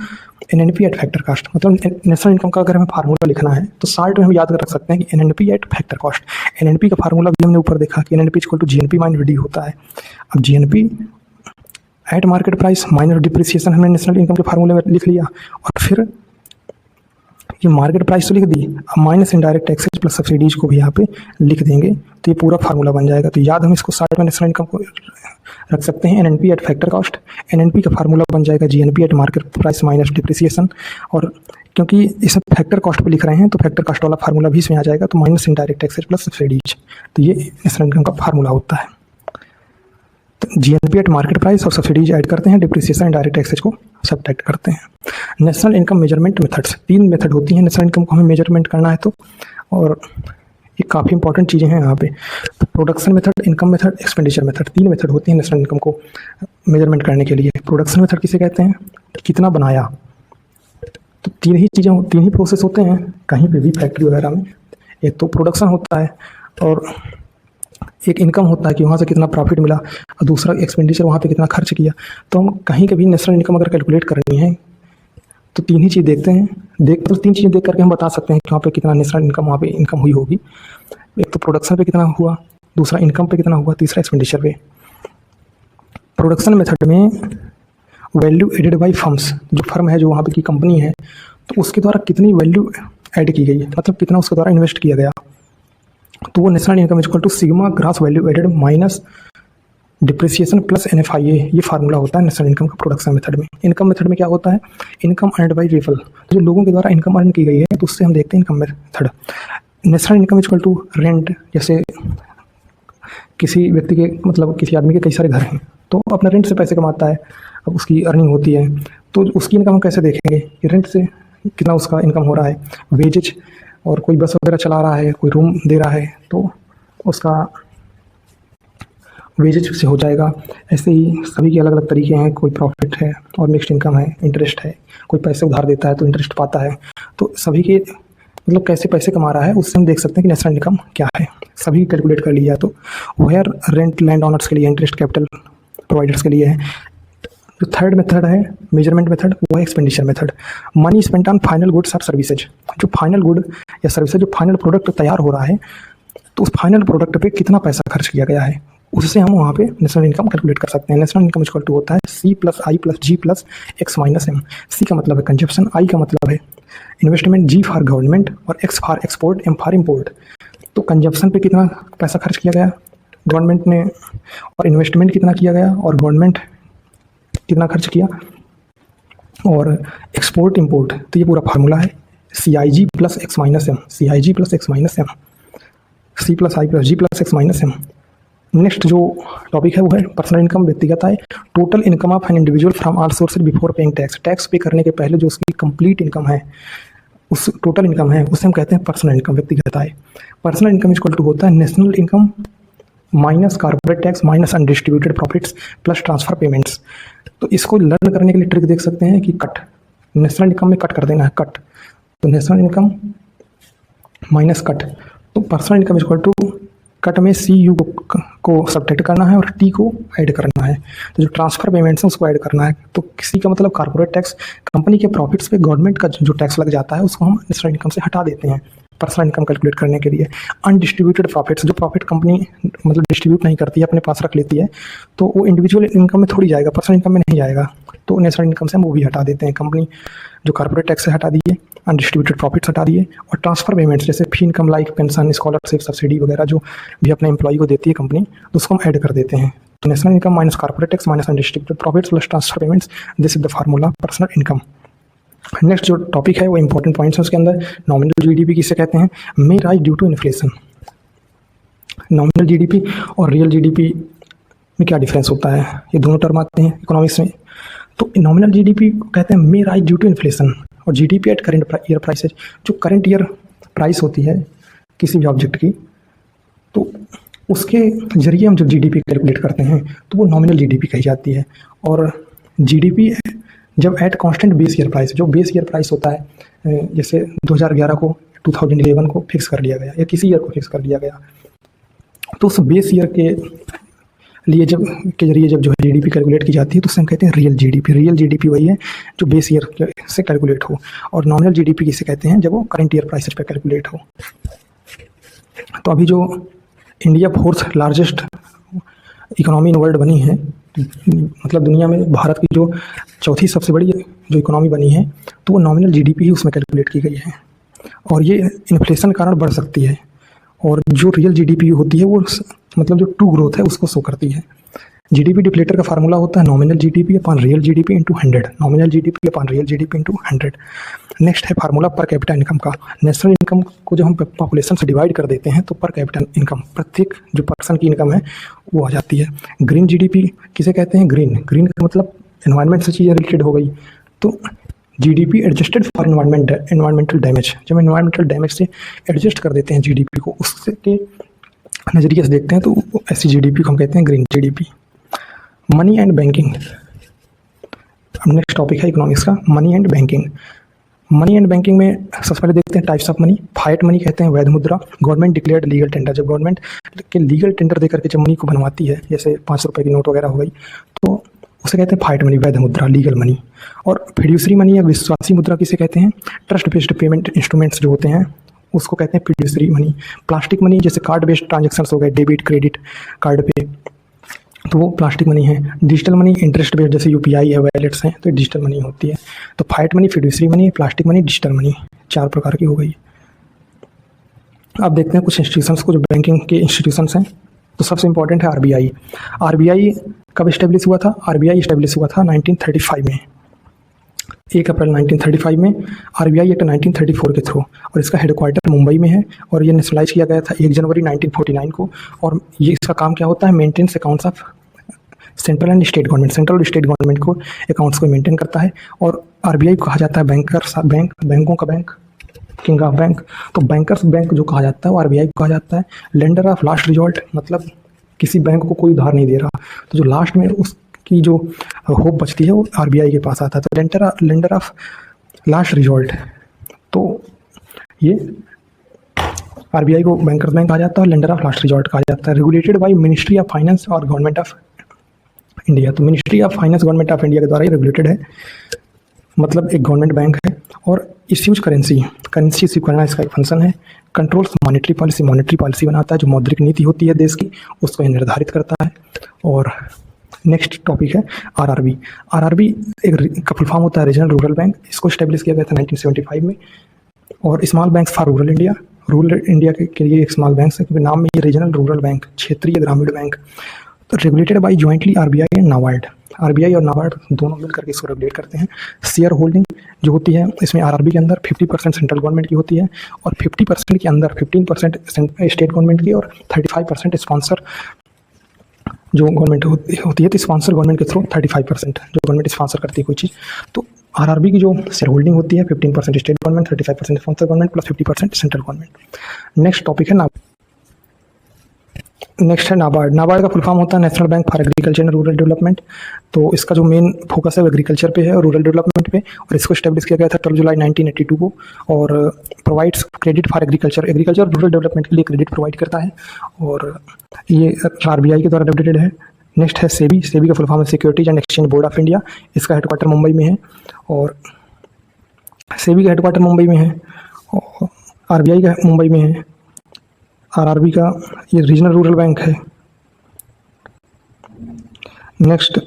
NNP at factor cost. मतलब national income का अगर हमें formula लिखना है तो शार्ट में हम याद रख सकते हैं कि NNP at factor cost. NNP का फार्मूला भी हमने ऊपर देखा कि NNP equal to GNP minus D होता है। अब GNP at market price minus depreciation हमने नेशनल इनकम के फार्मूले में लिख लिया, और फिर ये मार्केट प्राइस तो लिख दी, अब minus indirect taxes plus subsidies को भी यहाँ पे लिख देंगे तो ये पूरा फार्मूला बन जाएगा। तो याद हम इसको साइड में नेशनल इनकम को रख सकते हैं NNP at factor cost. NNP का फार्मूला बन जाएगा GNP at market price minus depreciation, और क्योंकि इसे फैक्टर कॉस्ट पे लिख रहे हैं तो फैक्टर कॉस्ट वाला फार्मूला भी इसमें आ जाएगा, तो minus indirect taxes plus subsidies. तो ये नेशनल इनकम का फार्मूला होता है। तो जीएनपी एट मार्केट प्राइस और सब्सिडीज ऐड करते हैं, डिप्रिसिएशन इंडायरेक्ट टैक्सेज को सब्ट्रैक्ट करते हैं। National income measurement methods, 3 method होती हैं नेशनल इनकम को हमें मेजरमेंट करना है तो, और ये काफ़ी इंपॉर्टेंट चीज़ें हैं यहाँ पे। तो production method, income method, expenditure method, 3 method होती हैं नेशनल इनकम को मेजरमेंट करने के लिए। प्रोडक्शन मेथड किसे कहते हैं? कितना बनाया। तो 3 ही चीज़ें, 3 ही प्रोसेस होते हैं कहीं पे भी फैक्ट्री वगैरह में। एक तो प्रोडक्शन होता है और एक इनकम होता है कि वहाँ से कितना प्रॉफिट मिला, और दूसरा एक्सपेंडिचर वहाँ पे कितना खर्च किया। तो हम कहीं कभी नेशनल इनकम अगर कैलकुलेट करनी है तो 3 ही चीज़ देखते हैं, तो 3 चीज़ें देख करके हम बता सकते हैं कि वहाँ पे कितना नेशनल इनकम वहाँ पे इनकम हुई होगी। एक तो प्रोडक्शन पे कितना हुआ, दूसरा इनकम पे कितना हुआ, तीसरा एक्सपेंडिचर पे। प्रोडक्शन मेथड में वैल्यू एडेड बाई फर्म्स, जो फर्म है जो वहाँ पे की कंपनी है तो उसके द्वारा कितनी वैल्यू ऐड की गई है, मतलब कितना उसके द्वारा इन्वेस्ट किया गया, तो वो national income equal to sigma gross value added minus depreciation plus NFIA, ये फार्मूला होता है नेशनल इनकम का प्रोडक्शन मेथड में। इनकम मेथड में क्या होता है? इनकम अर्नड बाई पीपल, जो लोगों के द्वारा इनकम अर्न की गई है तो उससे हम देखते हैं income method. National income equal to rent, जैसे किसी व्यक्ति के, मतलब किसी आदमी के कई सारे घर हैं तो अपना रेंट से पैसे कमाता है, अब उसकी अर्निंग होती है तो उसकी इनकम हम कैसे देखेंगे कि रेंट से कितना उसका इनकम हो रहा है। वेजेज, और कोई बस वगैरह चला रहा है, कोई रूम दे रहा है तो उसका वेजेज से हो जाएगा। ऐसे ही सभी के अलग अलग तरीके हैं, कोई प्रॉफिट है और मिक्स्ड इनकम है, इंटरेस्ट है, कोई पैसे उधार देता है तो इंटरेस्ट पाता है। तो सभी के मतलब कैसे पैसे कमा रहा है उससे हम देख सकते हैं कि नेशनल इनकम क्या है। सभी कैलकुलेट कर लिया तो वेयर रेंट लैंड ऑनर्स के लिए, इंटरेस्ट कैपिटल प्रोवाइडर्स के लिए है। जो थर्ड मेथड है मेजरमेंट मेथड वो है expenditure method. Money spent on final goods और सर्विसेज, जो फाइनल गुड या सर्विसेज, जो फाइनल प्रोडक्ट तैयार हो रहा है तो उस फाइनल प्रोडक्ट पे कितना पैसा खर्च किया गया है, उससे हम वहाँ पे नेशनल इनकम कैलकुलेट कर सकते हैं। नेशनल इनकम इक्वल टू होता है C plus I plus G plus X minus M। C का मतलब है कंजप्शन, I का मतलब है इन्वेस्टमेंट, G फॉर गवर्नमेंट और X for export, M for import. तो कंजप्शन पे कितना पैसा खर्च किया गया गवर्नमेंट ने, और इन्वेस्टमेंट कितना किया गया और गवर्नमेंट कितना खर्च किया, और एक्सपोर्ट इम्पोर्ट। तो ये पूरा फार्मूला है CIG plus X minus M, CIG plus X minus M, C plus I plus G plus X minus M। Next जो टॉपिक है वो है पर्सनल इनकम, व्यक्तिगत आय। Total income of an individual from all sources before paying tax, tax pay करने के पहले जो उसकी कंप्लीट इनकम है, उस टोटल इनकम है उसे हम कहते हैं पर्सनल इनकम, व्यक्तिगत आय। पर्सनल इनकम इक्वल टू होता है national income minus corporate tax minus undistributed profits plus transfer payments. तो इसको लर्न करने के लिए ट्रिक देख सकते हैं कि कट, नेशनल इनकम में कट कर देना है, कट। तो नेशनल इनकम माइनस कट, तो personal income equal to cut में CU को सब्ट्रैक्ट करना है और T को ऐड करना है। तो जो ट्रांसफर पेमेंट्स है उसको ऐड करना है। तो किसी का मतलब कॉर्पोरेट टैक्स, कंपनी के प्रॉफिट्स पे गवर्नमेंट का जो टैक्स लग जाता है उसको हम नेशनल इनकम से हटा देते हैं पर्सनल इनकम कैलकुलेट करने के लिए। अनडिस्ट्रीब्यूटेड प्रॉफिट्स, जो प्रॉफिट कंपनी मतलब डिस्ट्रीब्यूट नहीं करती है, अपने पास रख लेती है, तो वो इंडिविजुअल इनकम में थोड़ी जाएगा, पर्सनल इनकम में नहीं जाएगा। तो नेशनल इनकम से हम वो भी हटा देते हैं। कंपनी जो कॉर्पोरेट टैक्स से हटा दिए, अनडिस्ट्रीब्यूटेड प्रॉफिट्स हटा दिए, और ट्रांसफर पेमेंट्स जैसे fee income like pension, scholarship, subsidy वगैरह जो भी अपने एम्प्लॉई को देती है कंपनी, तो उसको हम ऐड कर देते हैं। तो national income minus corporate tax minus undistributed profits plus transfer payments, this is the formula personal income. Next जो टॉपिक है वो इंपॉर्टेंट पॉइंट्स हैं उसके अंदर। नॉमिनल GDP किसे कहते हैं? May rise due to inflation. Nominal GDP और रियल GDP में क्या डिफरेंस होता है? ये दोनों टर्म आते हैं इकोनॉमिक्स में। तो नॉमिनल जीडीपी कहते हैं may rise due to inflation, और GDP at current year prices, जो करंट ईयर प्राइस होती है किसी भी ऑब्जेक्ट की, तो उसके जरिए हम जब जीडीपी कैलकुलेट करते हैं तो वो नॉमिनल जीडीपी कही जाती है। और जीडीपी जब at constant base year price, जो बेस ईयर प्राइस होता है, जैसे 2011 को 2011 को फिक्स कर लिया गया या किसी ईयर को फिक्स कर लिया गया, तो उस बेस ईयर के लिए जब के जरिए जब जो है जीडीपी कैलकुलेट की जाती है तो उसे हम कहते हैं रियल जीडीपी। रियल जीडीपी वही है जो बेस ईयर से कैलकुलेट हो, और नॉमिनल जीडीपी किसे कहते हैं जब वो करंट ईयर प्राइसेज पे कैलकुलेट हो। तो अभी जो India fourth largest economy in world बनी है, मतलब दुनिया में भारत की जो चौथी सबसे बड़ी जो इकोनॉमी बनी है, तो वो नॉमिनल जीडीपी ही उसमें कैलकुलेट की गई है, और ये इन्फ्लेशन के कारण बढ़ सकती है। और जो रियल जीडीपी होती है वो मतलब जो ट्रू ग्रोथ है उसको शो करती है। जीडीपी डिप्लेटर का फार्मूला होता है nominal GDP upon real GDP into 100, nominal GDP upon real GDP into 100। Next है फार्मूला पर कैपिटा इनकम का। नेशनल इनकम को जब हम पॉपुलेशन से डिवाइड कर देते हैं तो पर कैपिटा इनकम, प्रत्येक जो पर्सन की इनकम है वो आ जाती है। ग्रीन जीडीपी किसे कहते हैं? ग्रीन का मतलब एनवायरनमेंट से चीज़ें रिलेटेड हो गई। तो GDP adjusted for environmental damage, जब एनवायरमेंटल डैमेज से एडजस्ट कर देते हैं जीडीपी को, उसके के नज़रिए से देखते हैं तो ऐसी जीडीपी को हम कहते हैं green GDP. Money and banking, अब नेक्स्ट टॉपिक है इकोनॉमिक्स का, money and banking. Money and banking में सबसे पहले देखते हैं types of money. Fight money कहते हैं वैध मुद्रा, गवर्नमेंट डिक्लेयर्ड लीगल टेंडर, जब गवर्नमेंट के लीगल टेंडर देकर के जब मनी को बनवाती है, जैसे 5 रुपये की नोट वगैरह हो गई, तो उसे कहते हैं फाइट मनी, वैध मुद्रा, लीगल मनी। और फिड्यूसरी मनी या विश्वासी मुद्रा किसे कहते हैं? ट्रस्ट बेस्ड पेमेंट इंस्ट्रूमेंट्स जो होते हैं उसको कहते हैं फिड्यूसरी मनी। प्लास्टिक मनी जैसे कार्ड बेस्ड ट्रांजेक्शन्स हो गए, डेबिट क्रेडिट कार्ड पे, तो वो प्लास्टिक मनी है। डिजिटल मनी इंटरेस्ट बेस्ड जैसे यूपीआई है, वैलेट्स हैं, तो डिजिटल मनी होती है। तो fight money, fiduciary money, plastic money, digital money, 4 प्रकार की हो गई। अब देखते हैं कुछ इंस्टीट्यूशंस को जो बैंकिंग के इंस्टीट्यूशंस हैं। तो सबसे इंपॉर्टेंट है आरबीआई। आरबीआई कब इस्टेब्लिश हुआ था? आरबीआई इस्टेब्लिश हुआ था 1935 में, 1 अप्रैल 1935 में। आरबीआई एक्ट 1934 के थ्रू, और इसका हेडक्वार्टर मुंबई में है, और ये नेशनलाइज किया गया था 1 जनवरी 1949 को। और ये इसका काम क्या होता है? Maintenance accounts of central and state government, central और स्टेट गवर्नमेंट को अकाउंट्स को मेंटेन करता है। और आरबीआई को कहा जाता है बैंकों का बैंक, किंग ऑफ बैंक। तो बैंकर्स बैंक जो कहा जाता है वो आरबीआई को कहा जाता है। लेंडर ऑफ लास्ट रिजॉर्ट, मतलब किसी बैंक को कोई उधार नहीं दे रहा, तो जो लास्ट में उसकी जो होप बचती है वो आरबीआई के पास आता है। तो लेंडर ऑफ लास्ट रिजॉर्ट, तो ये आरबीआई को बैंकर्स बैंक कहा जाता है और लेंडर ऑफ लास्ट रिजॉर्ट कहा जाता है। Regulated by ministry of finance और गवर्नमेंट ऑफ इंडिया। तो ministry of finance government of India के द्वारा ही रेगुलेटेड है, मतलब एक गवर्नमेंट बैंक है। और इश्यूज करेंसी इश्यू करना इसका एक फंक्शन है। कंट्रोल्स मॉनेटरी पॉलिसी बनाता है, जो मौद्रिक नीति होती है देश की उसको ये निर्धारित करता है। और नेक्स्ट टॉपिक है आरआरबी। आरआरबी एक का फुल फॉर्म होता है रीजनल रूरल बैंक। इसको स्टेब्लिश किया गया था 1975 में। और small bank for rural India के लिए एक स्मॉल बैंक है, क्योंकि नाम में ये रीजनल रूरल बैंक, क्षेत्रीय ग्रामीण बैंक। तो regulated by jointly RBI and NABARD. RBI और नाबार्ड दोनों मिलकर के इसको रेगुलेट करते हैं। शेयर होल्डिंग जो होती है इसमें आरआरबी के अंदर 50% सेंट्रल गवर्नमेंट की होती है, और 50% के अंदर 15% स्टेट गवर्नमेंट की, और 35% स्पॉन्सर जो गवर्नमेंट होती है। तो स्पॉन्सर गवर्नमेंट के थ्रू 35% जो गवर्नमेंट स्पॉन्सर करती है कोई चीज़। तो आरआरबी की जो शेयर होल्डिंग होती है 15% state government, 35% sponsor government plus 50% central government. Next topic है नाबार्ड। नाबार्ड का फुल फॉर्म होता है national bank for agriculture and rural development. तो इसका जो मेन फोकस है वो एग्रीकल्चर पे है और रूरल डेवलपमेंट पे। और इसको स्टैब्लिश किया गया था 12 जुलाई 1982 को। और प्रोवाइड्स क्रेडिट फॉर एग्रीकल्चर और रूरल डेवलपमेंट के लिए क्रेडिट प्रोवाइड करता है, और ये आरबीआई के द्वारा रेगुलेटेड है। नेक्स्ट है सेबी। सेबी का फुल फॉर्म है securities and exchange board of India. इसका हेडक्वार्टर मुंबई में है, और सेबी का हेडक्वार्टर मुंबई में है, और आरबीआई का मुंबई में है। आरआरबी का ये रीजनल रूरल बैंक है। नेक्स्ट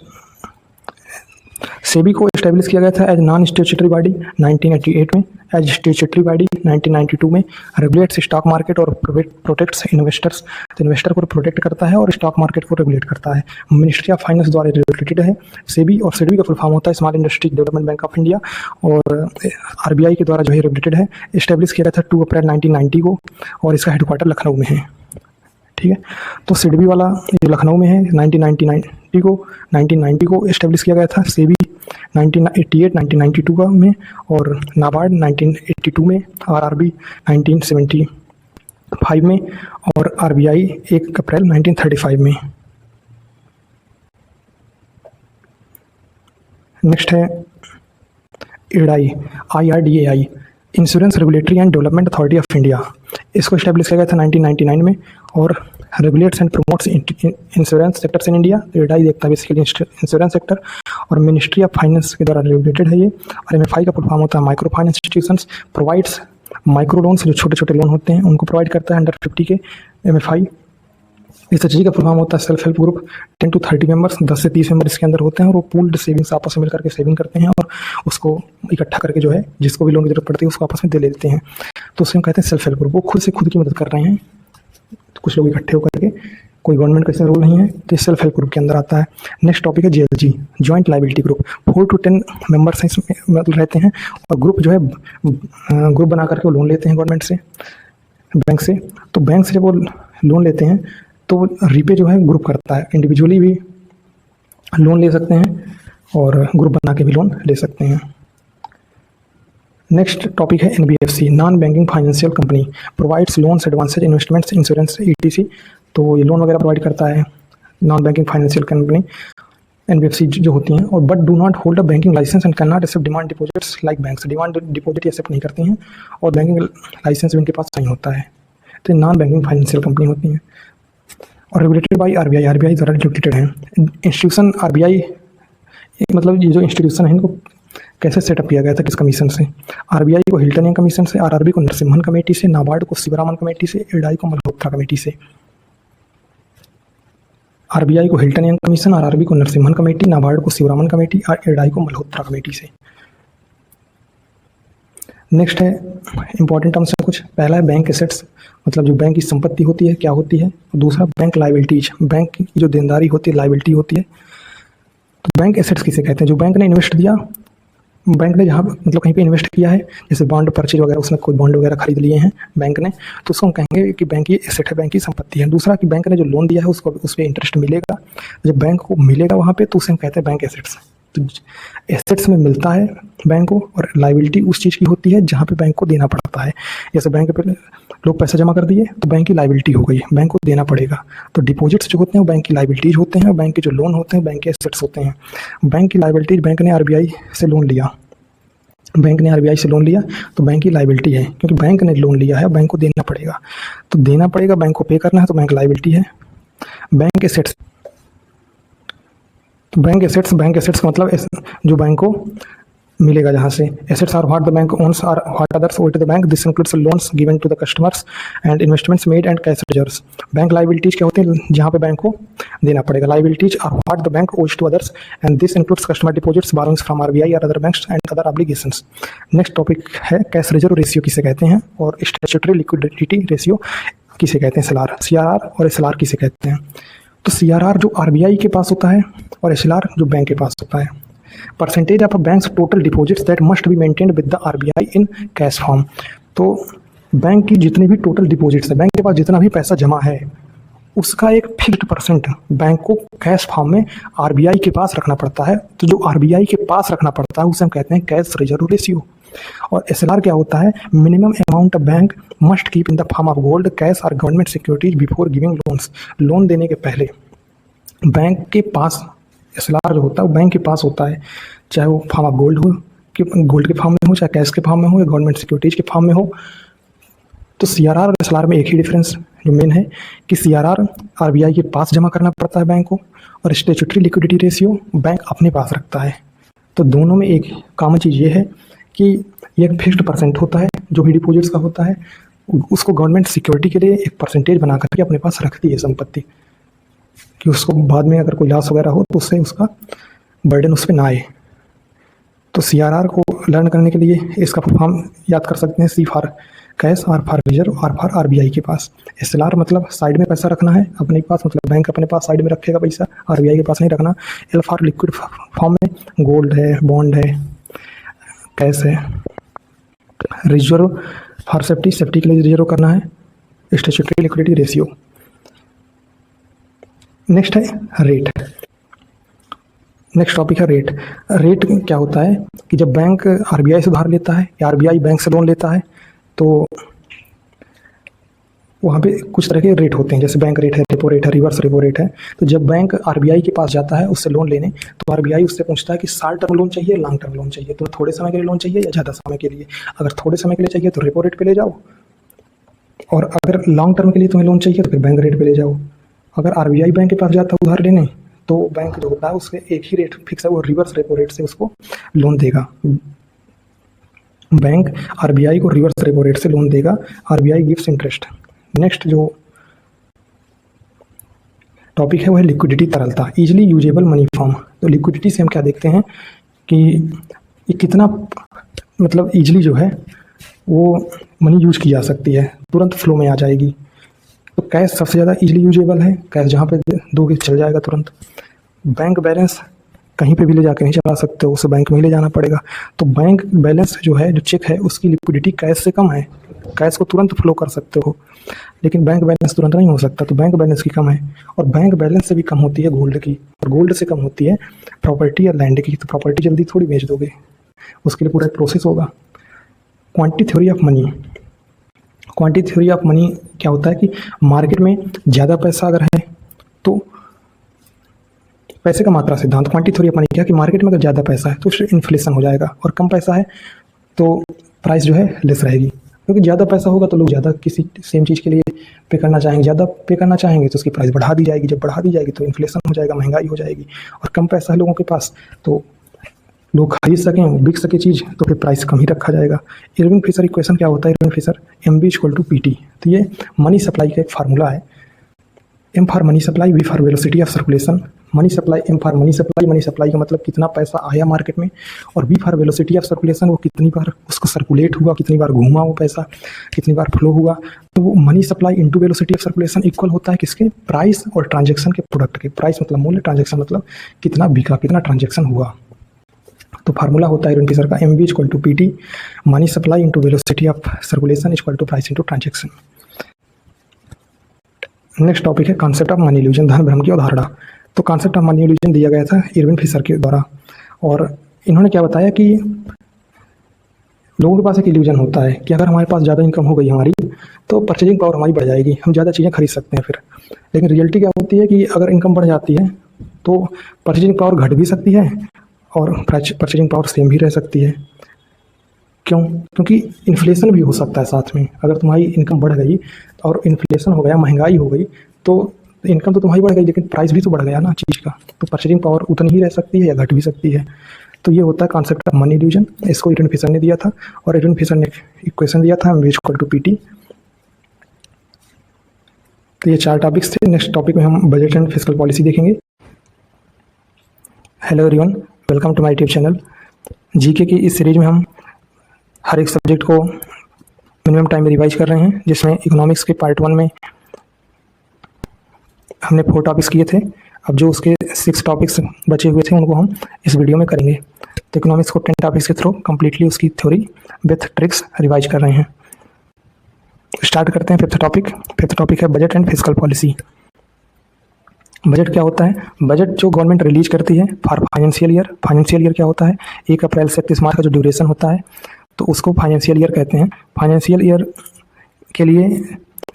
सेबी को एस्टेब्लिश किया गया था एज नॉन स्टैट्यूटरी बॉडी 1988 में, एज स्टैट्यूटरी बॉडी 1992 में। रेगुलेट्स स्टॉक मार्केट और प्रोटेक्ट्स इन्वेस्टर्स। तो इन्वेस्टर को प्रोटेक्ट करता है और स्टॉक मार्केट को रेगुलेट करता है। मिनिस्ट्री ऑफ फाइनेंस द्वारा रेगुलेटेड है सेबी। और सेबी का फुल फॉर्म होता है small industry development bank of India, और आरबीआई के द्वारा जो है रेगुलेटेड है। इस्टेब्लिश किया गया था 2 अप्रैल 1990 को, और इसका हेडक्वार्टर लखनऊ में है। ठीक है, तो सिडबी वाला जो लखनऊ में है 1990 को इस्टेब्लिश किया गया था। सेबी 1988 1992 का में, और नाबार्ड 1982 में, आरआरबी 1975 में, और आरबीआई 1 अप्रैल 1935 में। नेक्स्ट है IRDAI, IRDAI, insurance regulatory and development authority of India. इसको स्टैब्लिश किया गया था 1999 में, और regulates and promotes insurance sectors in India. IRDAI देखता है बेसिकली इंश्योरेंस सेक्टर, और मिनिस्ट्री ऑफ फाइनेंस के द्वारा रेगुलेटेड है ये। और MFI का फुल फॉर्म होता है micro finance institutions, provides micro loans, जो छोटे छोटे लोन होते हैं उनको प्रोवाइड करता है अंडर 50 के MFI। SHG का फुल फॉर्म होता है self help group, 10 to 30 members, 10 से 30 मेंबर इसके अंदर होते हैं, और वो पूल्ड सेविंग्स आपस में मिलकर के सेविंग करते हैं, और उसको इकट्ठा करके जो है जिसको भी लोन की जरूरत पड़ती है उसको आपस में दे लेते हैं। तो उसे हम कहते हैं सेल्फ हेल्प ग्रुप। वो खुद से खुद की मदद कर रहे हैं, कुछ लोग इकट्ठे होकर के, कोई गवर्नमेंट का इसमें रोल नहीं है, तो सेल्फ हेल्प ग्रुप के अंदर आता है। नेक्स्ट टॉपिक है JLG, joint liability group. 4 to 10 members इसमें रहते हैं, और ग्रुप जो है ग्रुप बना करके वो लोन लेते हैं गवर्नमेंट से, बैंक से। तो बैंक से जब वो लोन लेते हैं तो रीपे जो है ग्रुप करता है। इंडिविजुअली भी लोन ले सकते हैं और ग्रुप बना के भी लोन ले सकते हैं। नेक्स्ट टॉपिक है NBFC, non banking financial company, provides loans, advances, investments, insurance, ETC। तो ये लोन वगैरह प्रोवाइड करता है non banking financial company NBFC जो होती हैं, और but do not hold a banking licence and cannot accept demand deposits like banks. Demand deposit accept नहीं करती हैं, और बैंकिंग लाइसेंस भी उनके पास नहीं होता है। तो नॉन बैंकिंग फाइनेंशियल कंपनी होती हैं, और रेगुलेटेड बाई RBI, RBI द्वारा रेगुलेटेड है। इंस्टीट्यूशन RBI मतलब ये जो इंस्टीट्यूशन है इनको कैसे सेटअप किया गया था, किस कमीशन से? RBI को हिल्टन यंग कमीशन से, RRB को नरसिम्हन कमेटी से, नाबार्ड को शिवरामन कमेटी से, IRDAI को मल्होत्रा कमेटी से। RBI को हिल्टन यंग कमीशन, RRB को नरसिम्हन कमेटी, नाबार्ड को शिवरामन कमेटी, और IRDAI को मल्होत्रा कमेटी से। नेक्स्ट है इंपॉर्टेंट टर्म्स है कुछ। पहला है बैंक एसेट्स, मतलब जो बैंक की संपत्ति होती है क्या होती है। दूसरा बैंक लाइबिलिटीज, बैंक की जो देनदारी होती है लाइबिलिटी होती है। तो बैंक एसेट्स किसे कहते हैं? जो बैंक ने इन्वेस्ट दिया, बैंक ने जहाँ मतलब कहीं पे इन्वेस्ट किया है, जैसे बॉन्ड परचेज वगैरह, उसने कोई बॉन्ड वगैरह खरीद लिए हैं बैंक ने, तो उसको हम कहेंगे कि बैंक की एसेट है, बैंक की संपत्ति है। दूसरा कि बैंक ने जो लोन दिया है उसको उस पर इंटरेस्ट मिलेगा, जब बैंक को मिलेगा वहाँ पे तो उसे हम कहते हैं बैंक एसेट्स। तो एसेट्स में मिलता है बैंक को, और लाइबिलिटी उस चीज़ की होती है जहाँ पे बैंक को देना पड़ता है। जैसे बैंक पे लोग पैसा जमा कर दिए तो बैंक की लाइबिलिटी हो गई, बैंक को देना पड़ेगा। तो डिपॉजिट्स जो होते हैं वो बैंक की लाइबिलिटीज होते हैं, और बैंक के जो लोन होते हैं बैंक के एसेट्स होते हैं। बैंक की लाइबिलिटीज, बैंक ने RBI से लोन लिया, बैंक ने RBI से लोन लिया तो बैंक की लाइबिलिटी है, क्योंकि बैंक ने लोन लिया है, बैंक को देना पड़ेगा, तो देना पड़ेगा, बैंक को पे करना है, तो बैंक लाइबिलिटी है। बैंक एसेट्स, तो बैंक एसेट्स का मतलब जो बैंक को मिलेगा जहाँ से। Assets are what the bank owns are what others owe to the bank, this includes loans given to the customers and investments made and cash reserves. Bank liabilities क्या होते हैं? जहाँ पे बैंक को देना पड़ेगा। Liabilities are what the bank owes to others and this includes customer deposits, borrowings from RBI और other banks and other obligations. Next topic है कैश रिजर्व रेशियो किसे कहते हैं, और स्टैट्यूटरी लिक्विडिटी रेशियो किसे कहते हैं, SLR, CRR और SLR किसे कहते हैं। तो CRR जो RBI के पास होता है, और SLR जो बैंक के पास होता है। Percentage of a banks total deposits that must be maintained with the RBI in cash form. तो बैंक की जितनी भी टोटल डिपॉजिट्स है, बैंक के पास जितना भी पैसा जमा है, उसका एक फिक्स्ड परसेंट बैंक को कैश फॉर्म में RBI के पास रखना पड़ता है। तो जो RBI के पास रखना पड़ता है उसे हम कहते हैं कैश रिजर्व रेशियो। और SLR क्या होता है? Minimum amount bank must keep in the form of gold, cash और government securities before giving loans. Loan देने के पहले बैंक के पास SLR जो होता है वो बैंक के पास होता है, चाहे वो फॉर्म ऑफ गोल्ड हो, कि गोल्ड के फॉर्म में हो, चाहे कैश के फॉर्म में हो, या गवर्नमेंट सिक्योरिटीज के फॉर्म में हो। तो CRR और SLR में एक ही डिफरेंस जो मेन है कि CRR RBI के पास जमा करना पड़ता है बैंक को, और स्टैट्यूटरी लिक्विडिटी रेशियो बैंक अपने पास रखता है। तो दोनों में एक कॉमन चीज़ ये है कि ये एक फिक्स्ड परसेंट होता है जो भी डिपॉजिट्स का होता है, उसको गवर्नमेंट सिक्योरिटी के लिए एक परसेंटेज बना करके अपने पास रखती है संपत्ति, कि उसको बाद में अगर कोई लॉस वगैरह हो तो उससे उसका बर्डन उस पर ना आए। तो CRR को लर्न करने के लिए इसका फॉर्म याद कर सकते हैं, C for cash, R for reserve, R for RBI के पास। SLR मतलब साइड में पैसा रखना है अपने पास, मतलब बैंक अपने पास साइड में रखेगा पैसा, RBI के पास नहीं रखना। L फॉर लिक्विड फॉर्म में गोल्ड है, बॉन्ड है, कैश है। रिजर्व फॉर सेफ्टी, सेफ्टी के लिए रिजर्व करना है। Statutory liquidity ratio. नेक्स्ट है रेट। नेक्स्ट टॉपिक है रेट। रेट क्या होता है कि जब बैंक आरबीआई से उधार लेता है या आरबीआई बैंक से लोन लेता है तो वहाँ पे कुछ तरह के रेट होते हैं, जैसे बैंक रेट है, रेपो रेट है, रिवर्स रेपो रेट है। तो जब बैंक आरबीआई के पास जाता है उससे लोन लेने, तो आरबीआई उससे पूछता है कि शॉर्ट टर्म लोन चाहिए, लॉन्ग टर्म लोन चाहिए, तो थोड़े समय के लिए लोन चाहिए या ज़्यादा समय के लिए। अगर थोड़े समय के लिए चाहिए तो रेपो रेट पे ले जाओ, और अगर लॉन्ग टर्म के लिए तुम्हें लोन चाहिए तो फिर बैंक रेट पे ले जाओ। अगर आरबीआई बैंक के पास जाता है उधार लेने, तो बैंक जो होता है उसके एक ही रेट फिक्स है, वो रिवर्स रेपो रेट से उसको लोन देगा। बैंक आरबीआई को रिवर्स रेपो रेट से लोन देगा, आरबीआई गिव्स इंटरेस्ट। नेक्स्ट जो टॉपिक है वो है लिक्विडिटी, तरलता, इजीली यूजेबल मनी फॉर्म। तो लिक्विडिटी से हम क्या देखते हैं कि ये कितना मतलब इजीली जो है वो मनी यूज की जा सकती है, तुरंत फ्लो में आ जाएगी। तो कैश सबसे ज़्यादा इजीली यूजेबल है, कैश जहाँ पे दोगे चल जाएगा तुरंत। बैंक बैलेंस कहीं पे भी ले जाके नहीं चला सकते हो, उसे बैंक में ही ले जाना पड़ेगा। तो बैंक बैलेंस जो है, जो चेक है, उसकी लिक्विडिटी कैश से कम है, कैश को तुरंत फ्लो कर सकते हो, लेकिन बैंक बैलेंस तुरंत नहीं हो सकता, तो बैंक बैलेंस की कम है। और बैंक बैलेंस से भी कम होती है गोल्ड की, और गोल्ड से कम होती है प्रॉपर्टी या लैंड की। तो प्रॉपर्टी जल्दी थोड़ी बेच दोगे, उसके लिए पूरा एक प्रोसेस होगा। Quantity theory of money. Quantity theory of money क्या होता है कि मार्केट में ज़्यादा पैसा अगर है तो पैसे का मात्रा सिद्धांत। क्वांटिटी थ्योरी ऑफ मनी क्या कि मार्केट में अगर ज़्यादा पैसा है तो फिर इन्फ्लेशन हो जाएगा, और कम पैसा है तो प्राइस जो है लेस रहेगी। क्योंकि ज़्यादा पैसा होगा तो लोग ज़्यादा किसी सेम चीज़ के लिए पे करना चाहेंगे, ज़्यादा पे करना चाहेंगे तो उसकी प्राइस बढ़ा दी जाएगी। जब बढ़ा दी जाएगी तो इन्फ्लेशन हो जाएगा, महंगाई हो जाएगी। और कम पैसा है लोगों के पास तो लोग खरीद सकें, बिक सके चीज़, तो फिर प्राइस कम ही रखा जाएगा। इरविन फिशर इक्वेशन क्या होता है? Irving Fisher MB=PT। तो ये मनी सप्लाई का एक फार्मूला है। M for money supply, V for velocity of circulation. Money supply, M for money supply, money supply का मतलब कितना पैसा आया मार्केट में, और V for velocity of circulation, वो कितनी बार उसको सर्कुलेट हुआ, कितनी बार घूमा वो पैसा, कितनी बार फ्लो हुआ। तो वो money supply into velocity of circulation equal होता है किसके? प्राइस और ट्रांजेक्शन के प्रोडक्ट के। प्राइस मतलब मूल्य, ट्रांजेक्शन मतलब कितना बिका, कितना ट्रांजेक्शन हुआ। तो फार्मूला होता है इरविन फिशर का MB=PT, money supply into velocity of circulation equal to price into transaction. Next topic है कॉन्सेप्ट ऑफ मनी इल्यूजन, धन भ्रम की अवधारणा। तो कॉन्सेप्ट ऑफ मनी इल्यूजन दिया गया था इरविन फिशर के द्वारा, और इन्होंने क्या बताया कि लोगों के पास एक इल्यूजन होता है कि अगर हमारे पास ज़्यादा इनकम हो गई हमारी तो परचेजिंग पावर हमारी बढ़ जाएगी, हम ज़्यादा चीज़ें खरीद सकते हैं फिर। लेकिन रियलिटी क्या होती है कि अगर इनकम बढ़ जाती है तो परचेजिंग पावर घट भी सकती है और परचेजिंग पावर सेम भी रह सकती है। क्यों? क्योंकि इन्फ्लेशन भी हो सकता है साथ में। अगर तुम्हारी इनकम बढ़ गई और इन्फ्लेशन हो गया, महंगाई हो गई, तो इनकम तो तुम्हारी बढ़ गई लेकिन प्राइस भी तो बढ़ गया ना चीज़ का, तो परचेजिंग पावर उतनी ही रह सकती है या घट भी सकती है। तो ये होता है कॉन्सेप्ट ऑफ मनी इल्यूजन। इसको इरविन फिशर ने दिया था, और इरविन फिशर ने इक्वेशन दिया था MB=PT। तो ये 4 टॉपिक्स थे। नेक्स्ट टॉपिक में हम बजट एंड फिस्कल पॉलिसी देखेंगे। Hello everyone, welcome to my YouTube channel. GK की इस सीरीज में हम हर एक सब्जेक्ट को मिनिमम टाइम में रिवाइज कर रहे हैं, जिसमें इकोनॉमिक्स के पार्ट 1 में हमने 4 टॉपिक्स किए थे। अब जो उसके 6 टॉपिक्स बचे हुए थे उनको हम इस वीडियो में करेंगे। तो इकोनॉमिक्स को 10 टॉपिक्स के थ्रू कम्प्लीटली उसकी थ्योरी विथ ट्रिक्स रिवाइज कर रहे हैं। स्टार्ट करते हैं 5th टॉपिक। 5th टॉपिक है budget and fiscal policy. Budget क्या होता है? बजट जो गवर्नमेंट रिलीज करती है for financial year. Financial year क्या होता है? 1 अप्रैल से 31 मार्च का जो ड्यूरेशन होता है, तो उसको फाइनेंशियल ईयर कहते हैं। फाइनेंशियल ईयर के लिए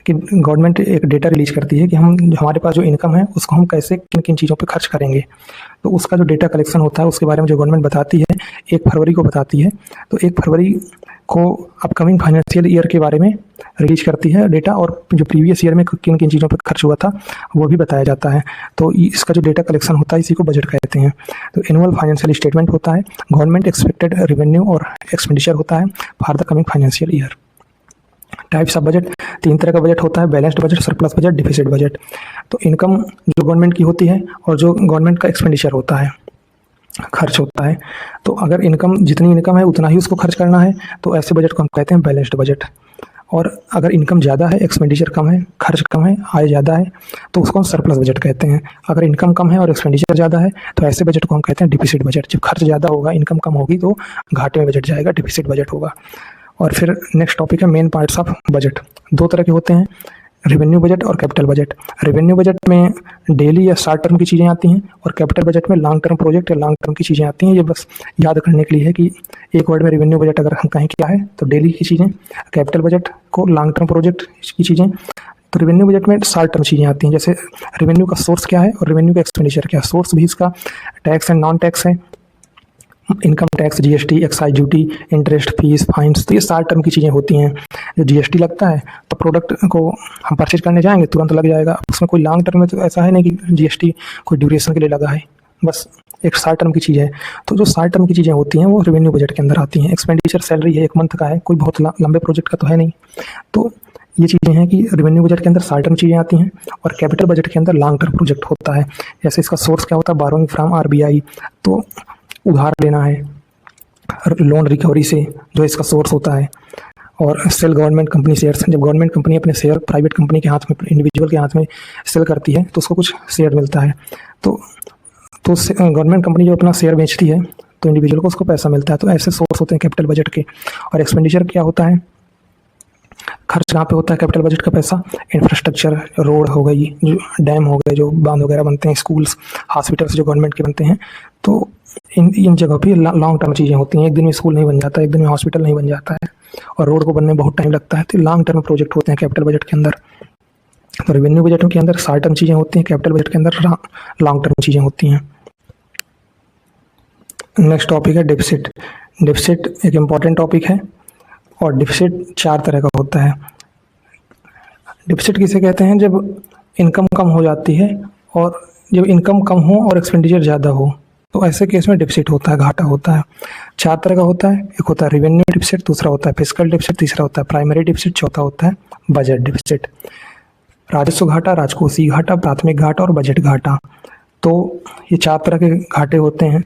कि गवर्नमेंट एक डेटा रिलीज करती है कि हम हमारे पास जो इनकम है उसको हम कैसे किन किन चीज़ों पे खर्च करेंगे। तो उसका जो डेटा कलेक्शन होता है उसके बारे में जो गवर्नमेंट बताती है 1 फरवरी को बताती है। तो 1 फरवरी को अपकमिंग फाइनेंशियल ईयर के बारे में रिलीज करती है डेटा, और जो प्रीवियस ईयर में किन किन चीज़ों पर खर्च हुआ था वो भी बताया जाता है। तो इसका जो डेटा कलेक्शन होता है इसी को बजट कहते हैं। तो एनुअल फाइनेंशियल स्टेटमेंट होता है, गवर्नमेंट एक्सपेक्टेड रेवेन्यू और एक्सपेंडिचर होता है for the coming financial year. Types of budget, 3 तरह का बजट होता है, balanced budget, surplus budget, deficit budget. तो इनकम जो गवर्नमेंट की होती है और जो गवर्नमेंट का एक्सपेंडिचर होता है, खर्च होता है, तो अगर इनकम जितनी इनकम है उतना ही उसको खर्च करना है, तो ऐसे बजट को हम कहते हैं बैलेंस्ड बजट। और अगर इनकम ज़्यादा है, एक्सपेंडिचर कम है, खर्च कम है, आय ज़्यादा है, तो उसको हम सरप्लस बजट कहते हैं। अगर इनकम कम है और एक्सपेंडिचर ज़्यादा है तो ऐसे बजट को हम कहते हैं डिफिसिट बजट। जब खर्च ज़्यादा होगा, इनकम कम होगी, तो घाटे में बजट जाएगा, डिफिसिट बजट होगा। और फिर नेक्स्ट टॉपिक है मेन पार्ट्स ऑफ बजट। 2 तरह के होते हैं, रेवेन्यू बजट और कैपिटल बजट। रेवेन्यू बजट में डेली या शॉर्ट टर्म की चीज़ें आती हैं और कैपिटल बजट में लॉन्ग टर्म प्रोजेक्ट या लॉन्ग टर्म की चीज़ें आती हैं। ये बस याद करने के लिए है कि एक वर्ड में रेवेन्यू बजट अगर हम कहें क्या है तो डेली की चीज़ें, कैपिटल बजट को लॉन्ग टर्म प्रोजेक्ट की चीज़ें। तो रेवेन्यू बजट में शॉर्ट टर्म चीज़ें आती हैं, जैसे रेवेन्यू का सोर्स क्या है और रेवेन्यू का एक्सपेंडिचर क्या है। सोर्स भी इसका टैक्स एंड नॉन टैक्स है, income tax, GST, excise duty, interest, fees, fines. तो ये शॉर्ट टर्म की चीज़ें होती हैं। जो जीएसटी लगता है तो प्रोडक्ट को हम परचेज करने जाएंगे तुरंत लग जाएगा, उसमें कोई लॉन्ग टर्म में तो ऐसा है नहीं कि जीएसटी कोई ड्यूरेशन के लिए लगा है, बस एक शॉर्ट टर्म की चीज़ है। तो जो शॉर्ट टर्म की चीज़ें होती हैं वो रेवेन्यू बजट के अंदर आती हैं। एक्सपेंडिचर सैलरी है, 1 मंथ का है, कोई बहुत लंबे प्रोजेक्ट का तो है नहीं। तो ये चीज़ें हैं कि रेवेन्यू बजट के अंदर शॉर्ट टर्म चीज़ें आती हैं और कैपिटल बजट के अंदर लॉन्ग टर्म प्रोजेक्ट होता है। जैसे इसका सोर्स क्या होता है, बोरोइंग फ्रॉम आरबीआई, तो उधार लेना है लोन रिकवरी से, जो इसका सोर्स होता है। और सेल गवर्नमेंट कंपनी शेयर्स, जब गवर्नमेंट कंपनी अपने शेयर प्राइवेट कंपनी के हाथ में, इंडिविजुअल के हाथ में सेल करती है तो उसको कुछ शेयर मिलता है। तो गवर्नमेंट कंपनी जो अपना शेयर बेचती है तो इंडिविजुअल को उसको पैसा मिलता है। तो ऐसे सोर्स होते हैं कैपिटल बजट के। और एक्सपेंडिचर क्या होता है, खर्च कहाँ पे होता है कैपिटल बजट का पैसा, इंफ्रास्ट्रक्चर, रोड हो गई, जो डैम हो गए, जो बांध वगैरह बनते हैं, स्कूल्स, हॉस्पिटल्स जो गवर्नमेंट के बनते हैं, तो इन जगह पे लॉन्ग टर्म चीज़ें होती हैं। एक दिन में स्कूल नहीं बन जाता, एक दिन में हॉस्पिटल नहीं बन जाता है और रोड को बनने में बहुत टाइम लगता है। तो लॉन्ग टर्म प्रोजेक्ट होते हैं कैपिटल बजट के अंदर। तो रेवेन्यू बजट के अंदर शॉर्ट टर्म चीज़ें होती हैं, कैपिटल बजट के अंदर लॉन्ग टर्म चीज़ें होती हैं। नेक्स्ट टॉपिक है डिफिसिट। डिफिसिट एक इम्पॉर्टेंट टॉपिक है और डिफिसिट 4 तरह का होता है। डिफिसिट किसे कहते हैं, जब इनकम कम हो जाती है और जब इनकम कम हो और एक्सपेंडिचर ज़्यादा हो तो ऐसे केस में डिफिसिट होता है, घाटा होता है। 4 तरह का होता है, एक होता है रेवेन्यू डिफिसिट, दूसरा होता है फिस्कल डिफिसिट, तीसरा होता है प्राइमरी डिफिसिट, चौथा होता है बजट डिफिसिट। राजस्व घाटा, राजकोषीय घाटा, प्राथमिक घाटा और बजट घाटा। तो ये 4 तरह के घाटे होते हैं।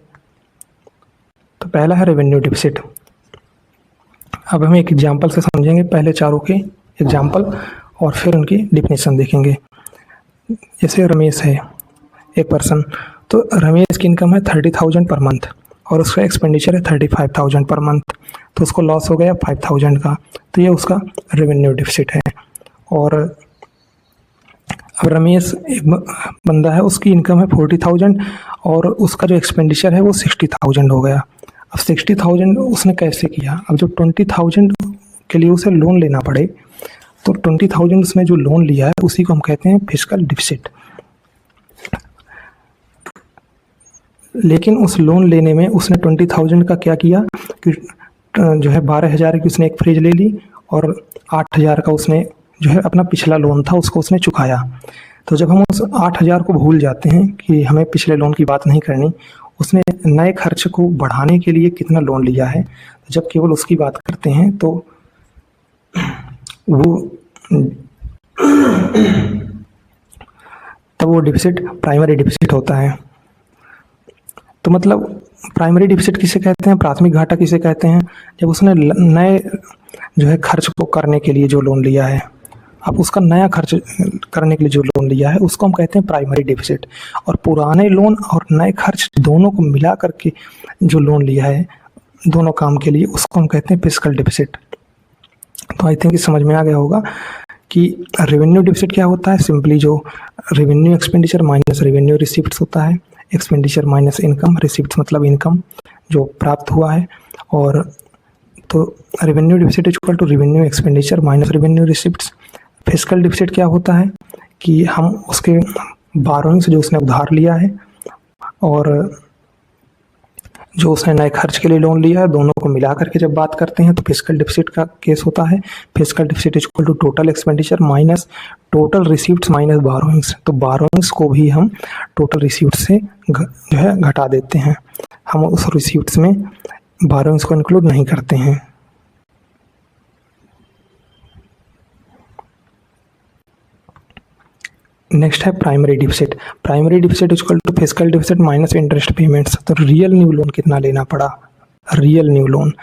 तो पहला है रेवेन्यू डिफिसिट। अब हम एक एग्जाम्पल से समझेंगे पहले चारों के एग्जाम्पल और फिर उनकी डिफिनेशन देखेंगे। जैसे रमेश है एक पर्सन, तो रमेश की इनकम है 30,000 पर मंथ और उसका एक्सपेंडिचर है 35,000 पर मंथ, तो उसको लॉस हो गया 5,000 का, तो ये उसका रेवेन्यू डिफिसिट है। और अब रमेश एक बंदा है, उसकी इनकम है 40,000 और उसका जो एक्सपेंडिचर है वो 60,000 हो गया। अब 60,000 उसने कैसे किया, अब जो 20,000 के लिए उसे लोन लेना पड़े तो 20,000 उसने जो लोन लिया है उसी को हम कहते हैं फिस्कल डिफिसिट। लेकिन उस लोन लेने में उसने 20,000 का क्या किया कि जो है 12,000 की उसने एक फ्रिज ले ली और 8,000 का उसने जो है अपना पिछला लोन था उसको उसने चुकाया। तो जब हम उस 8,000 को भूल जाते हैं कि हमें पिछले लोन की बात नहीं करनी, उसने नए खर्च को बढ़ाने के लिए कितना लोन लिया है, जब केवल उसकी बात करते हैं तो वो डिफिसिट प्राइमरी डिफिसिट होता है। तो मतलब प्राइमरी डिफिसिट किसे कहते हैं, प्राथमिक घाटा किसे कहते हैं, जब उसने नए जो है खर्च को करने के लिए जो लोन लिया है, अब उसका नया खर्च करने के लिए जो लोन लिया है उसको हम कहते हैं प्राइमरी डिफिसिट। और पुराने लोन और नए खर्च दोनों को मिला करके जो लोन लिया है दोनों काम के लिए, उसको हम कहते हैं फिस्कल डिफिसिट। तो आई थिंक समझ में आ गया होगा कि रेवेन्यू डिफिसिट क्या होता है। सिंपली जो revenue expenditure minus revenue receipts होता है, एक्सपेंडिचर माइनस इनकम, रिसीप्ट्स मतलब इनकम जो प्राप्त हुआ है। और तो revenue deficit equal to revenue expenditure minus revenue receipts. Fiscal deficit क्या होता है कि हम उसके बारोइंग से जो उसने उधार लिया है और जो उसने नए खर्च के लिए लोन लिया है, दोनों को मिला करके जब बात करते हैं तो फिस्कल डिफिसिट का केस होता है। Fiscal deficit equal to total expenditure minus total receipts minus borrowings. तो बारोइंग्स को भी हम टोटल रिसीप्ट से जो है घटा देते हैं, हम उस रिसीप्ट्स में बारोइंग्स को इंक्लूड नहीं करते हैं। नेक्स्ट है primary deficit. Primary deficit equal to fiscal deficit minus interest payments. तो रियल न्यू लोन कितना लेना पड़ा, रियल न्यू लोन,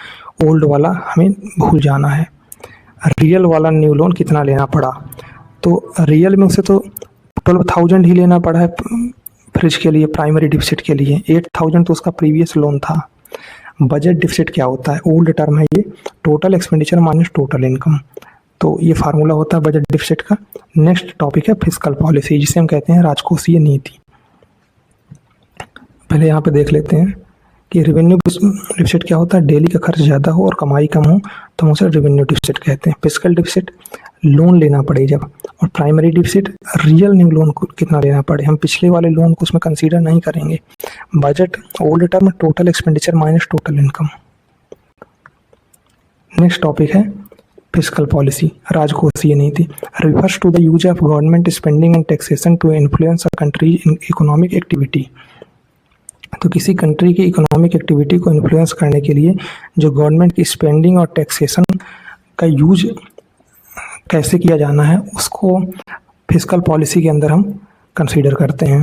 ओल्ड वाला हमें भूल जाना है, रियल वाला न्यू लोन कितना लेना पड़ा। तो रियल में उसे तो 12,000 ही लेना पड़ा है फ्रिज के लिए, प्राइमरी डिफिसिट के लिए 8,000 तो उसका प्रीवियस लोन था। बजट डिफिसिट क्या होता है, ओल्ड टर्म है ये, total expenditure minus total income. तो ये फार्मूला होता है बजट डिफिसिट का। नेक्स्ट टॉपिक है फिस्कल पॉलिसी, जिसे हम कहते हैं राजकोषीय नीति। पहले यहाँ पे देख लेते हैं कि रेवेन्यू डिफिसिट क्या होता है। डेली का खर्च ज़्यादा हो और कमाई कम हो तो हम उसे रेवेन्यू डिफिसिट कहते हैं। फिस्कल डिफिसिट लोन लेना पड़े जब, और primary deficit real new loan को कितना लेना पड़े, हम पिछले वाले लोन को उसमें कंसीडर नहीं करेंगे। Budget old term total expenditure minus total income. Next topic है फिस्कल पॉलिसी, राजकोषीय नीति। Refers to the use of government spending and taxation to influence a country in economic activity. तो किसी कंट्री की इकोनॉमिक एक्टिविटी को influence करने के लिए जो गवर्नमेंट की स्पेंडिंग और टैक्सेशन का यूज कैसे किया जाना है, उसको फिस्कल पॉलिसी के अंदर हम कंसीडर करते हैं।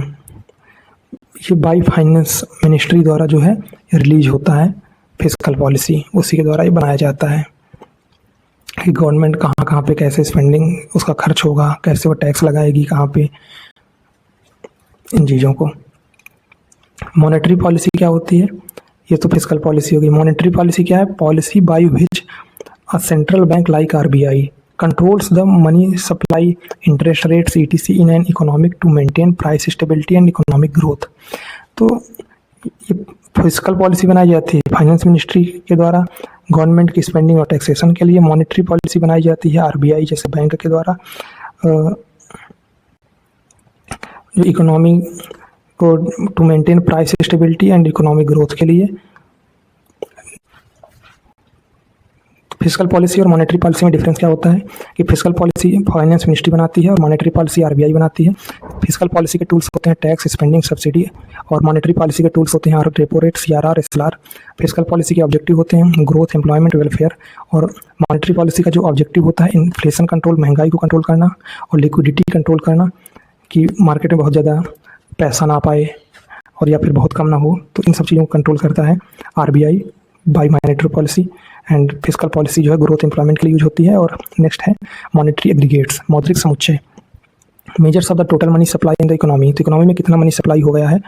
ये बाई फाइनेंस मिनिस्ट्री द्वारा जो है रिलीज होता है फिस्कल पॉलिसी, उसी के द्वारा ये बनाया जाता है कि गवर्नमेंट कहाँ कहाँ पे कैसे स्पेंडिंग उसका खर्च होगा, कैसे वो टैक्स लगाएगी कहाँ पे, इन चीज़ों को। मॉनेटरी पॉलिसी क्या होती है, ये तो फिस्कल पॉलिसी होगी। मॉनेटरी पॉलिसी क्या है, policy by which a central bank like RBI controls the money supply, interest rates etc in an economic to maintain price stability and economic growth. तो ये फिस्कल पॉलिसी बनाई जाती है finance ministry के द्वारा government की स्पेंडिंग और taxation के लिए। मॉनेटरी पॉलिसी बनाई जाती है आरबीआई जैसे बैंक के द्वारा जो इकोनॉमी को to maintain price stability and economic growth के लिए। फिस्कल पॉलिसी और मॉनेटरी पॉलिसी में डिफरेंस क्या होता है कि फिस्कल पॉलिसी फाइनेंस मिनिस्ट्री बनाती है और मॉनेटरी पॉलिसी आरबीआई बनाती है। फिस्कल पॉलिसी के टूल्स होते हैं टैक्स, स्पेंडिंग, सब्सिडी, और मॉनेटरी पॉलिसी के टूल्स होते हैं repo rate, CRR, SLR. Fiscal policy के ऑब्जेक्टिव होते हैं ग्रोथ, एम्प्लॉयमेंट, वेलफेयर, और मॉनेटरी पॉलिसी का जो ऑब्जेक्टिव होता है इन्फ्लेशन कंट्रोल, महंगाई को कंट्रोल करना, और लिक्विडिटी कंट्रोल करना कि मार्केट में बहुत ज़्यादा पैसा ना पाए और या फिर बहुत कम ना हो, तो इन सब चीज़ों को कंट्रोल करता है RBI by monetary policy. And fiscal policy जो है ग्रोथ एम्प्लॉयमेंट के लिए यूज होती है। और नेक्स्ट है मॉनेटरी एग्रीगेट्स, मौद्रिक समुच्चय। Measures of the total money supply in the economy, तो इकोनॉमी में कितना मनी सप्लाई हो गया है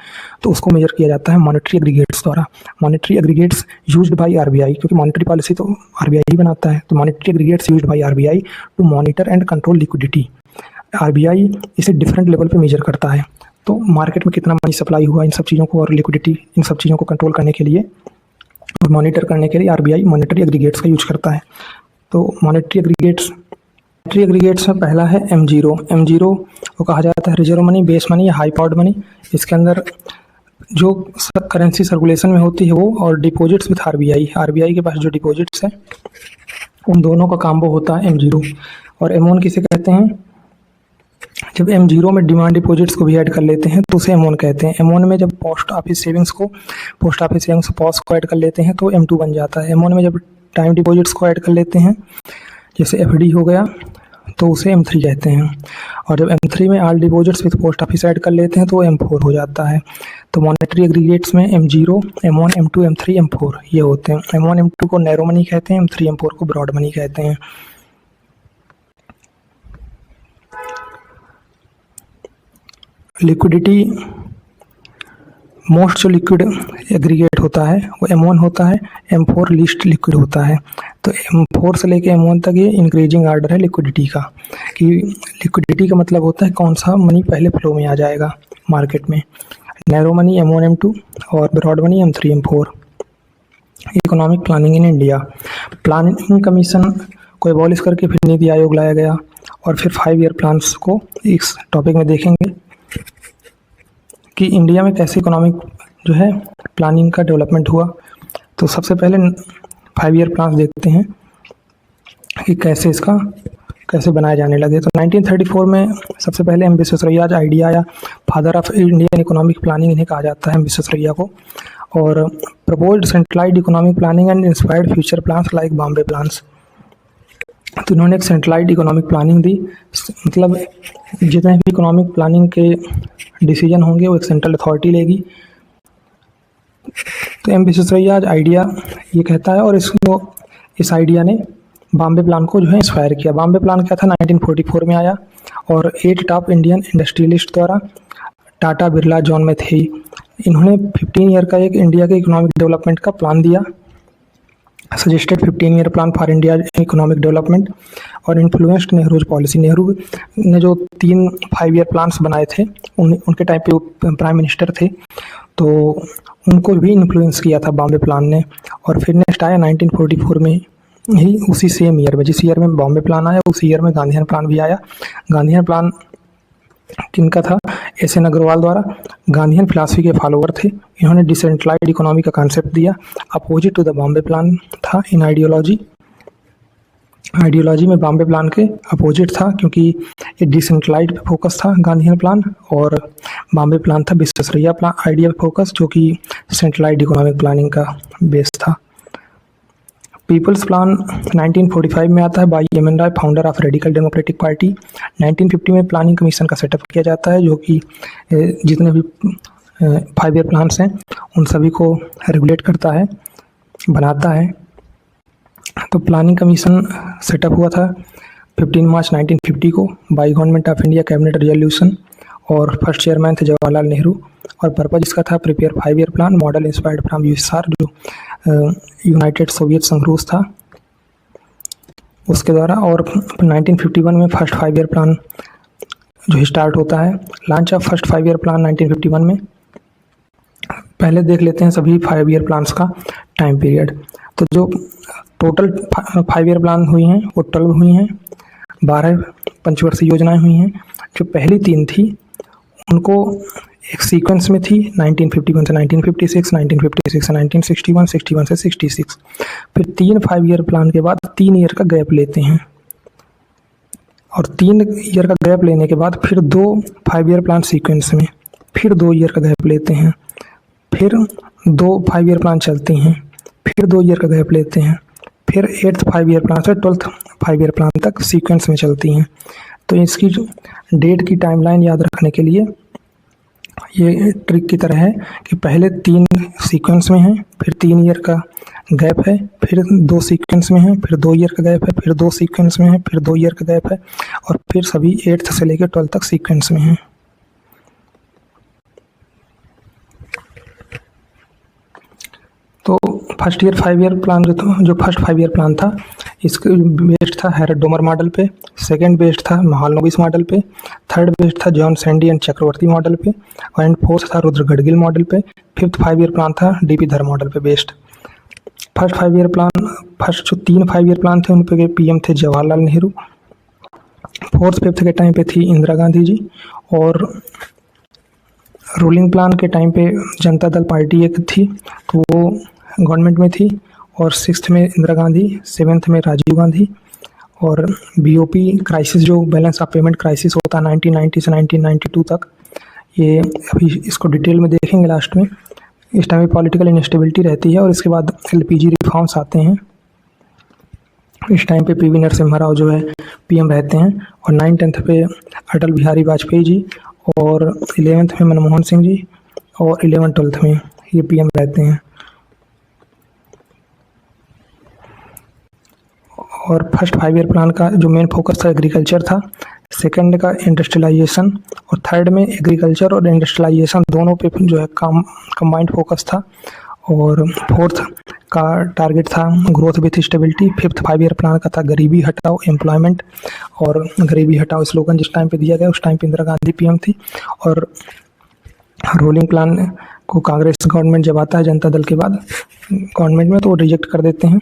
तो उसको मेजर किया जाता है मॉनेटरी एग्रीगेट्स द्वारा। Monetary aggregates used by RBI, क्योंकि मॉनेटरी पॉलिसी तो आरबीआई ही बनाता है, तो monetary aggregates used by RBI to monitor and control liquidity. RBI इसे डिफरेंट लेवल पे मेजर करता है, तो मार्केट में कितना मनी सप्लाई हुआ इन सब चीज़ों को, और लिक्विडिटी, इन सब चीज़ों को कंट्रोल करने के लिए और मॉनिटर करने के लिए आरबीआई मॉनेटरी एग्रीगेट्स का यूज करता है। तो मॉनेटरी एग्रीगेट्स में पहला है M0। M0 को कहा जाता है रिजर्व मनी, बेस मनी या हाई पावर्ड मनी। इसके अंदर जो करेंसी सर्कुलेशन में होती है वो, और डिपॉजिट्स विथ आरबीआई के पास जो डिपॉजिट्स है उन दोनों का काम्बो होता है M0। और M1 किसे कहते हैं, जब M0 में डिमांड डिपॉजिट्स को भी ऐड कर लेते हैं तो उसे M1 कहते हैं। M1 में जब पोस्ट ऑफिस सेविंग्स पॉस को ऐड कर लेते हैं तो M2 बन जाता है। M1 में जब टाइम डिपॉजिट्स को ऐड कर लेते हैं जैसे FD हो गया तो उसे M3 कहते हैं। और जब M3 में all deposits with post office add कर लेते हैं तो M4 हो जाता है। तो मॉनेटरी एग्रीगेट्स में M0, M1, M2, M3, M4 ये होते हैं। M1, M2 को नैरो मनी कहते हैं, M3, M4 को ब्रॉड मनी कहते हैं। लिक्विडिटी, मोस्ट जो लिक्विड एग्रीगेट होता है वो M1 होता है, M4 लीस्ट लिक्विड होता है। तो M4 से लेके M1 तक ये इंक्रीजिंग ऑर्डर है लिक्विडिटी का, कि लिक्विडिटी का मतलब होता है कौन सा मनी पहले फ्लो में आ जाएगा मार्केट में। नैरो मनी M1, M2 और broad money M3, M4। Economic planning in India, planning commission को एबॉलिश करके फिर नीति आयोग लाया गया, और फिर 5 ईयर प्लान्स को इस टॉपिक में देखेंगे कि इंडिया में कैसे इकोनॉमिक जो है प्लानिंग का डेवलपमेंट हुआ। तो सबसे पहले 5 ईयर प्लान देखते हैं कि कैसे बनाए जाने लगे। तो 1934 में सबसे पहले एम विश्वेश्वरैया आइडिया आया, father of Indian economic planning इन्हें कहा जाता है, एम विश्वेश्वरैया को। और proposed centralised economic planning and inspired future plans like Bombay plans. तो उन्होंने एक सेंट्रलाइज्ड इकोनॉमिक प्लानिंग दी, मतलब जितने भी इकोनॉमिक प्लानिंग के डिसीजन होंगे वो एक सेंट्रल अथॉरिटी लेगी। तो एम विश्वेश्वरैया आइडिया ये कहता है, और इस आइडिया ने बॉम्बे प्लान को जो है इंस्पायर किया। बॉम्बे प्लान क्या था, 1944 में आया, और 8 टॉप इंडियन इंडस्ट्रियलिस्ट द्वारा, टाटा, बिरला, जॉन मैथेई, इन्होंने 15 ईयर का एक इंडिया के इकोनॉमिक डेवलपमेंट का प्लान दिया। Suggested 15 year plan for India economic development और इन्फ्लुएंस्ड नेहरूज पॉलिसी। नेहरू ने जो 3 5 ईयर प्लान्स बनाए थे उनके टाइम पे वो प्राइम मिनिस्टर थे, तो उनको भी इन्फ्लुएंस किया था बॉम्बे प्लान ने। और फिर नेक्स्ट आया 1944 में ही, उसी सेम ईयर में, जिस ईयर में बॉम्बे प्लान आया उसी ईयर में गांधीयन प्लान भी आया। गांधीयन प्लान किनका था? एस एन अग्रवाल द्वारा। गांधीयन फिलासफी के फॉलोअर थे। इन्होंने डिसेंट्रलाइज्ड इकोनॉमी का कॉन्सेप्ट दिया, opposite to the Bombay plan था इन आइडियोलॉजी। आइडियोलॉजी में बॉम्बे प्लान के अपोजिट था, क्योंकि ये डिसेंट्रलाइज्ड पे फोकस था गांधीयन प्लान, और बॉम्बे प्लान था विश्वेश्वरैया प्लान आइडिया पे फोकस, जो कि सेंट्रलाइज्ड इकोनॉमिक प्लानिंग का बेस था। पीपल्स प्लान 1945 में आता है by M N Roy, founder of radical democratic party. 1950 में प्लानिंग कमीशन का सेटअप किया जाता है, जो कि जितने भी 5 ईयर प्लान्स हैं उन सभी को रेगुलेट करता है, बनाता है। तो प्लानिंग कमीशन सेटअप हुआ था 15 मार्च 1950 को by government of India cabinet resolution, और फर्स्ट चेयरमैन थे जवाहरलाल नेहरू। और पर्पज इसका था prepare 5 year plan model inspired from USR, जो यूनाइटेड सोवियत संघ रूस था उसके द्वारा। और 1951 में फर्स्ट 5 ईयर प्लान जो स्टार्ट होता है, launch of first 5 year plan 1951 में। पहले देख लेते हैं सभी 5 ईयर प्लान्स का टाइम पीरियड। तो जो टोटल 5 ईयर प्लान हुई हैं वो 12 हुई हैं, 12 पंचवर्षीय योजनाएं हुई हैं। जो पहली 3 थी उनको एक सीक्वेंस में थी, 1951 से 1956, 1956 से 1961, 61 से 66। फिर 3 5 ईयर प्लान के बाद 3 ईयर का गैप लेते हैं, और 3 ईयर का गैप लेने के बाद फिर 2 5 ईयर प्लान सीक्वेंस में, फिर 2 ईयर का गैप लेते हैं, फिर 2 5 ईयर प्लान चलते हैं, फिर 2 ईयर का गैप लेते हैं, फिर 8th 5 ईयर प्लान से 12th 5 ईयर प्लान तक सीक्वेंस में चलती हैं। तो इसकी जो डेट की टाइमलाइन याद रखने के लिए ये ट्रिक की तरह है कि पहले 3 सीक्वेंस में हैं, फिर 3 ईयर का गैप है, फिर 2 सीक्वेंस में है, फिर 2 ईयर का गैप है, फिर 2 सीक्वेंस में है, फिर 2 ईयर का गैप है, और फिर सभी 8th से लेकर 12th तक सीक्वेंस में हैं। तो फर्स्ट ईयर 5 ईयर प्लान जो फर्स्ट 5 ईयर प्लान था, इसके बेस्ड था हैरड डोमर मॉडल पे, सेकंड बेस्ड था महालनोबिस मॉडल पे, थर्ड बेस्ड था John Sandee and Chakravarty model पे, एंड फोर्थ था रुद्र गडगिल मॉडल पे। 5th 5 ईयर प्लान था डीपी धर मॉडल पे based. First 5 year plan, first जो 3 5 ईयर प्लान थे उन पे पीएम थे जवाहरलाल नेहरू। 4th 5th के टाइम पे थी इंदिरा गांधी जी, और रूलिंग प्लान के टाइम पे जनता दल पार्टी एक थी, तो वो गवर्नमेंट में थी। और 6th में इंदिरा गांधी, 7th में राजीव गांधी। और बीओपी क्राइसिस जो बैलेंस ऑफ पेमेंट क्राइसिस होता है 1990 से 1992 तक, ये अभी इसको डिटेल में देखेंगे लास्ट में। इस टाइम में पॉलिटिकल इनस्टेबिलिटी रहती है, और इसके बाद एलपीजी रिफॉर्म्स आते हैं। इस टाइम पे पीवी नरसिम्हा राव जो है पीएम रहते हैं, और 9th पे अटल बिहारी वाजपेयी जी, और 11th में मनमोहन सिंह जी, और 11th-12th में ये पीएम रहते हैं। और फर्स्ट 5 ईयर प्लान का जो मेन फोकस था एग्रीकल्चर था, सेकंड का इंडस्ट्रियलाइजेशन, और थर्ड में एग्रीकल्चर और इंडस्ट्रियलाइजेशन दोनों पे जो है कंबाइंड फोकस था। और 4th का टारगेट था growth with stability. 5th 5 year plan का था गरीबी हटाओ एम्प्लॉयमेंट, और गरीबी हटाओ स्लोगन जिस टाइम पे दिया गया उस टाइम पे इंदिरा गांधी पीएम थी। और रूलिंग प्लान को कांग्रेस गवर्नमेंट जब आता है जनता दल के बाद गवर्नमेंट में, तो वो रिजेक्ट कर देते हैं।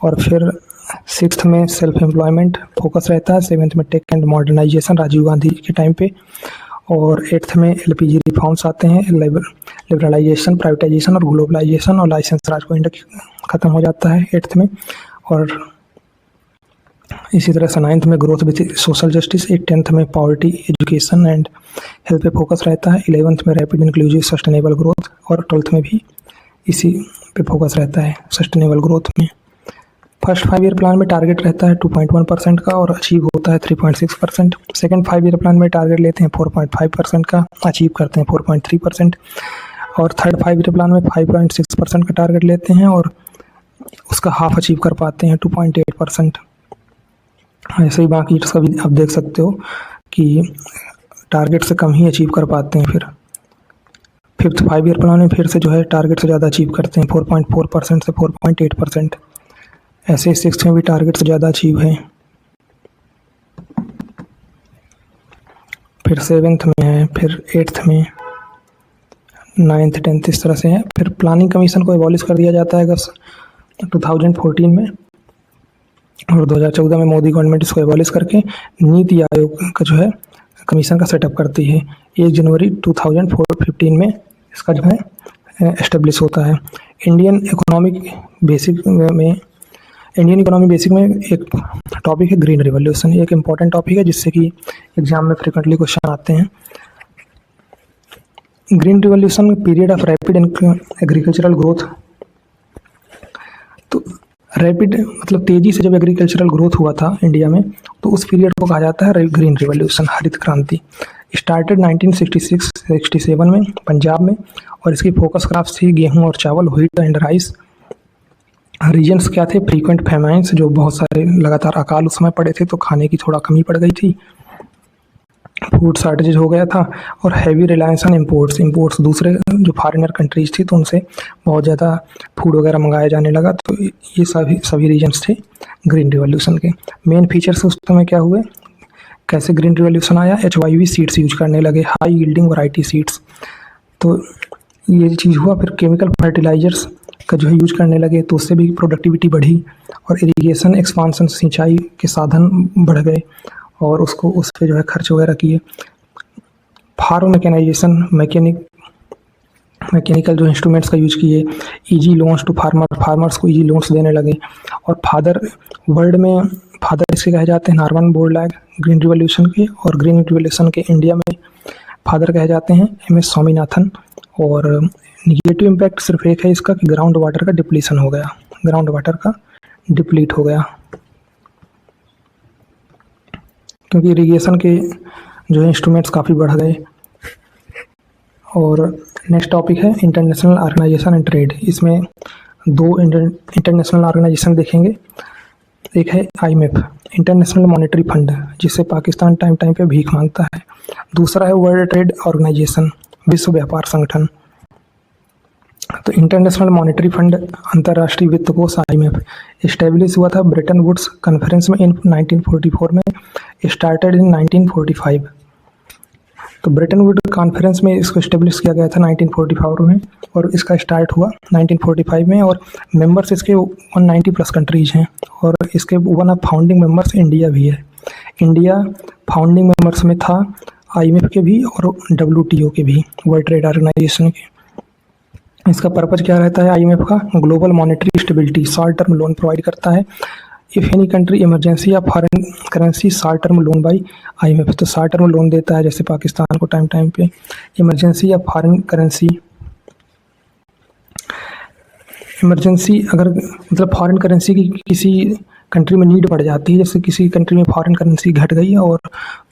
और फिर 6th में सेल्फ एम्प्लॉयमेंट फोकस रहता है, 7th में tech and modernisation Rajiv Gandhi के टाइम पे, और 8th में एलपीजी रिफॉर्म्स आते हैं, लिबरलाइजेशन, प्राइवेटाइजेशन और ग्लोबलाइजेशन, और लाइसेंस राज को इंडिया खत्म हो जाता है 8th में। और इसी तरह से 9th में growth with social justice, 10th में पॉवर्टी एजुकेशन एंड हेल्थ पे फोकस रहता है, 11th में रैपिड इंक्लूसिव सस्टेनेबल ग्रोथ, और 12th में भी इसी पे फोकस रहता है सस्टेनेबल ग्रोथ में। फर्स्ट 5 ईयर प्लान में टारगेट रहता है 2.1% का, और अचीव होता है 3.6%। सेकंड 5 ईयर प्लान में टारगेट लेते हैं 4.5% का, अचीव करते हैं 4.3%। और थर्ड 5 ईयर प्लान में 5.6% का टारगेट लेते हैं, और उसका हाफ अचीव कर पाते हैं 2.8%। ऐसे ही बाकी सभी आप देख सकते हो कि टारगेट से कम ही अचीव कर पाते हैं। फिर 5th 5 ईयर प्लान में फिर से जो है टारगेट से ज़्यादा अचीव करते हैं, 4.4% से 4.8%। ऐसे 6th में भी टारगेट्स ज़्यादा अचीव हैं। फिर 7th में है, फिर 8th में, 9th 10th इस तरह से है। फिर प्लानिंग कमीशन को एबॉलिश कर दिया जाता है अगस्त 2014 में, और 2014 में मोदी गवर्नमेंट इसको एबॉलिश करके नीति आयोग का जो है कमीशन का सेटअप करती है। 1 जनवरी 2015 में इसका जो है एस्टेब्लिश होता है। इंडियन इकोनॉमी बेसिक में एक टॉपिक है ग्रीन रिवॉल्यूशन। ये एक इम्पॉर्टेंट टॉपिक है जिससे कि एग्जाम में फ्रिक्वेंटली क्वेश्चन आते हैं। Green revolution period of rapid agricultural growth. तो रैपिड मतलब तेज़ी से जब एग्रीकल्चरल ग्रोथ हुआ था इंडिया में, तो उस पीरियड को कहा जाता है ग्रीन रिवॉल्यूशन, हरित क्रांति। स्टार्टेड 1966-67 में पंजाब में, और इसकी फोकस क्रॉप्स थी गेहूं और चावल, व्हीट एंड राइस। रीजन्स क्या थे? फ्रीक्वेंट फेमाइंस, जो बहुत सारे लगातार अकाल उस समय पड़े थे तो खाने की थोड़ा कमी पड़ गई थी। फूड शॉर्टेज हो गया था, और हैवी रिलायंस ऑन इम्पोर्ट्स दूसरे जो फॉरेनर कंट्रीज थी तो उनसे बहुत ज़्यादा फूड वगैरह मंगाया जाने लगा। तो ये सभी रीजन्स थे ग्रीन रिवॉल्यूशन के। मेन फीचर्स उस समय क्या हुए, कैसे ग्रीन रिवॉल्यूशन आया? HYV सीड्स यूज करने लगे, हाई यील्डिंग वैरायटी सीड्स, तो ये चीज़ हुआ। फिर केमिकल फर्टिलाइजर्स का जो है यूज करने लगे, तो उससे भी प्रोडक्टिविटी बढ़ी। और इरिगेशन एक्सपांसन, सिंचाई के साधन बढ़ गए और उसको उस पर जो है खर्च वगैरह किए। फार्म मैकेनाइजेशन, मैकेनिकल जो इंस्ट्रूमेंट्स का यूज किए। इजी लोन्स टू फार्मर्स को इजी लोन्स देने लगे। और फादर इसके कहे जाते हैं नॉर्मन बोरलैग ग्रीन रिवॉल्यूशन के, और ग्रीन रिवॉल्यूशन के इंडिया में फादर कहे जाते हैं MS स्वामीनाथन। और निगेटिव इम्पैक्ट सिर्फ एक है इसका कि ग्राउंड वाटर का डिप्लीट हो गया, क्योंकि इरिगेशन के जो है इंस्ट्रूमेंट्स काफ़ी बढ़ गए। और नेक्स्ट टॉपिक है इंटरनेशनल ऑर्गेनाइजेशन एंड ट्रेड। इसमें 2 इंटरनेशनल ऑर्गेनाइजेशन देखेंगे। एक है IMF, इंटरनेशनल मॉनेटरी फंड, जिससे पाकिस्तान टाइम पे भीख मांगता है। दूसरा है वर्ल्ड ट्रेड ऑर्गेनाइजेशन, विश्व व्यापार संगठन। तो इंटरनेशनल मॉनेटरी फंड, अंतर्राष्ट्रीय वित्त कोष IMF इस्टेब्लिश हुआ था ब्रेटन वुड्स कॉन्फ्रेंस में इन 1944 में, स्टार्टेड इन 1945। तो ब्रेटन वुड कॉन्फ्रेंस में इसको इस्टेब्लिश किया गया था 1944 में, और इसका स्टार्ट हुआ 1945 में। और मेंबर्स इसके 190+ कंट्रीज हैं, और इसके one of founding members India भी है। इंडिया फाउंडिंग मेंबर्स में था IMF के भी और WTO के भी, वर्ल्ड ट्रेड ऑर्गेनाइजेशन के। इसका पर्पज क्या रहता है IMF का? Global monetary stability, short term loan provide करता है। इफ़ एनी कंट्री इमरजेंसी या foreign currency, short term loan by IMF। तो शॉर्ट टर्म लोन देता है जैसे पाकिस्तान को टाइम पे। इमरजेंसी या फॉरेन करेंसी, इमरजेंसी अगर मतलब फॉरेन करेंसी की किसी कंट्री में नीड पड़ जाती है, जैसे किसी कंट्री में फॉरेन करेंसी घट गई और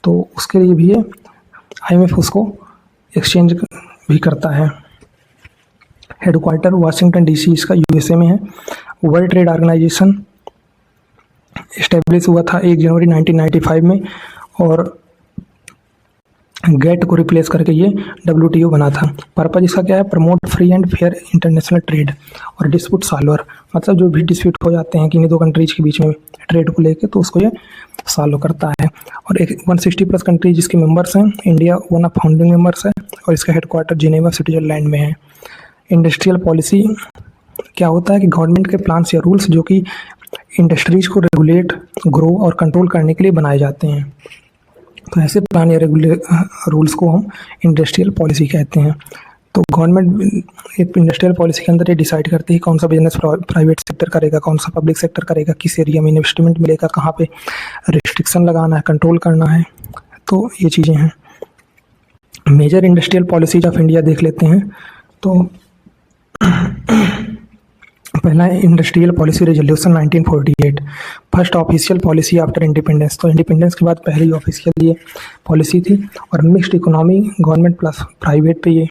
तो उसके लिए भी है IMF उसको एक्सचेंज भी करता है। हेडक्वार्टर वाशिंगटन DC इसका USA में है। वर्ल्ड ट्रेड ऑर्गेनाइजेशन इस्टेब्लिश हुआ था 1 जनवरी 1995 में, और गेट को रिप्लेस करके ये WTO बना था। पर्पज इसका क्या है? Promote free and fair international trade और डिस्प्यूट सॉल्वर, मतलब जो भी डिस्प्यूट हो जाते हैं किन्हीं 2 कंट्रीज के बीच में ट्रेड को लेके, तो उसको ये सॉल्व करता है। और 160+ कंट्रीज जिसके मेंबर्स हैं, India one of founding members है, और इसका हेडक्वार्टर जिनेवा स्विट्जरलैंड में है। इंडस्ट्रियल पॉलिसी क्या होता है कि गवर्नमेंट के प्लान्स या रूल्स जो कि इंडस्ट्रीज को रेगुलेट, ग्रो और कंट्रोल करने के लिए बनाए जाते हैं, तो ऐसे प्लान या रूल्स को हम इंडस्ट्रियल पॉलिसी कहते हैं। तो गवर्नमेंट एक इंडस्ट्रियल पॉलिसी के अंदर ये डिसाइड करती है कौन सा बिजनेस प्राइवेट सेक्टर करेगा, कौन सा पब्लिक सेक्टर करेगा, किस एरिया में इन्वेस्टमेंट मिलेगा, कहाँ पे रिस्ट्रिक्शन लगाना है, कंट्रोल करना है। तो ये चीज़ें हैं। Major industrial policies of India देख लेते हैं। तो पहला है industrial policy resolution 1948, first official policy after independence. तो इंडिपेंडेंस के बाद पहली ऑफिशियल ये पॉलिसी थी। और mixed economy, government plus private पे ये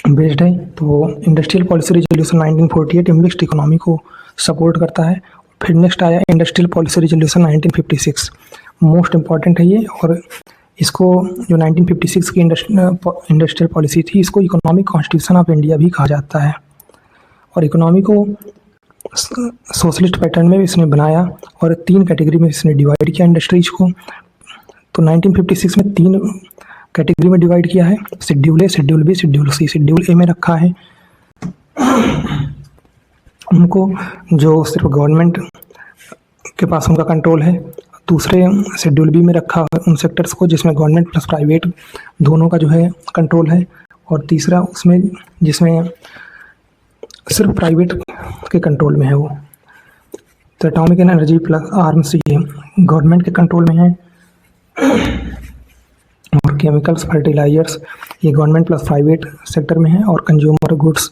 बेस्ड है। तो industrial policy resolution 1948 mixed economy को सपोर्ट करता है। फिर नेक्स्ट आया industrial policy resolution 1956, most important है ये। और इसको जो 1956 की इंडस्ट्रियल पॉलिसी थी, इसको इकोनॉमिक कॉन्स्टिट्यूशन ऑफ इंडिया भी कहा जाता है। और इकोनॉमी को सोशलिस्ट पैटर्न में इसने बनाया और 3 कैटेगरी में इसने डिवाइड किया इंडस्ट्रीज को। तो 1956 में 3 कैटेगरी में डिवाइड किया है, schedule A, schedule B, schedule C. Schedule A में रखा है उनको जो सिर्फ गवर्नमेंट के पास उनका कंट्रोल है। दूसरे शेड्यूल बी में रखा है उन सेक्टर्स को जिसमें गवर्नमेंट प्लस प्राइवेट दोनों का जो है कंट्रोल है। और तीसरा उसमें जिसमें सिर्फ प्राइवेट के कंट्रोल में है वो। तो एटॉमिक एनर्जी प्लस आर्म्स ये गवर्नमेंट के कंट्रोल में है, और केमिकल्स, फर्टिलाइजर्स ये गवर्नमेंट प्लस प्राइवेट सेक्टर में है, और कंज्यूमर गुड्स,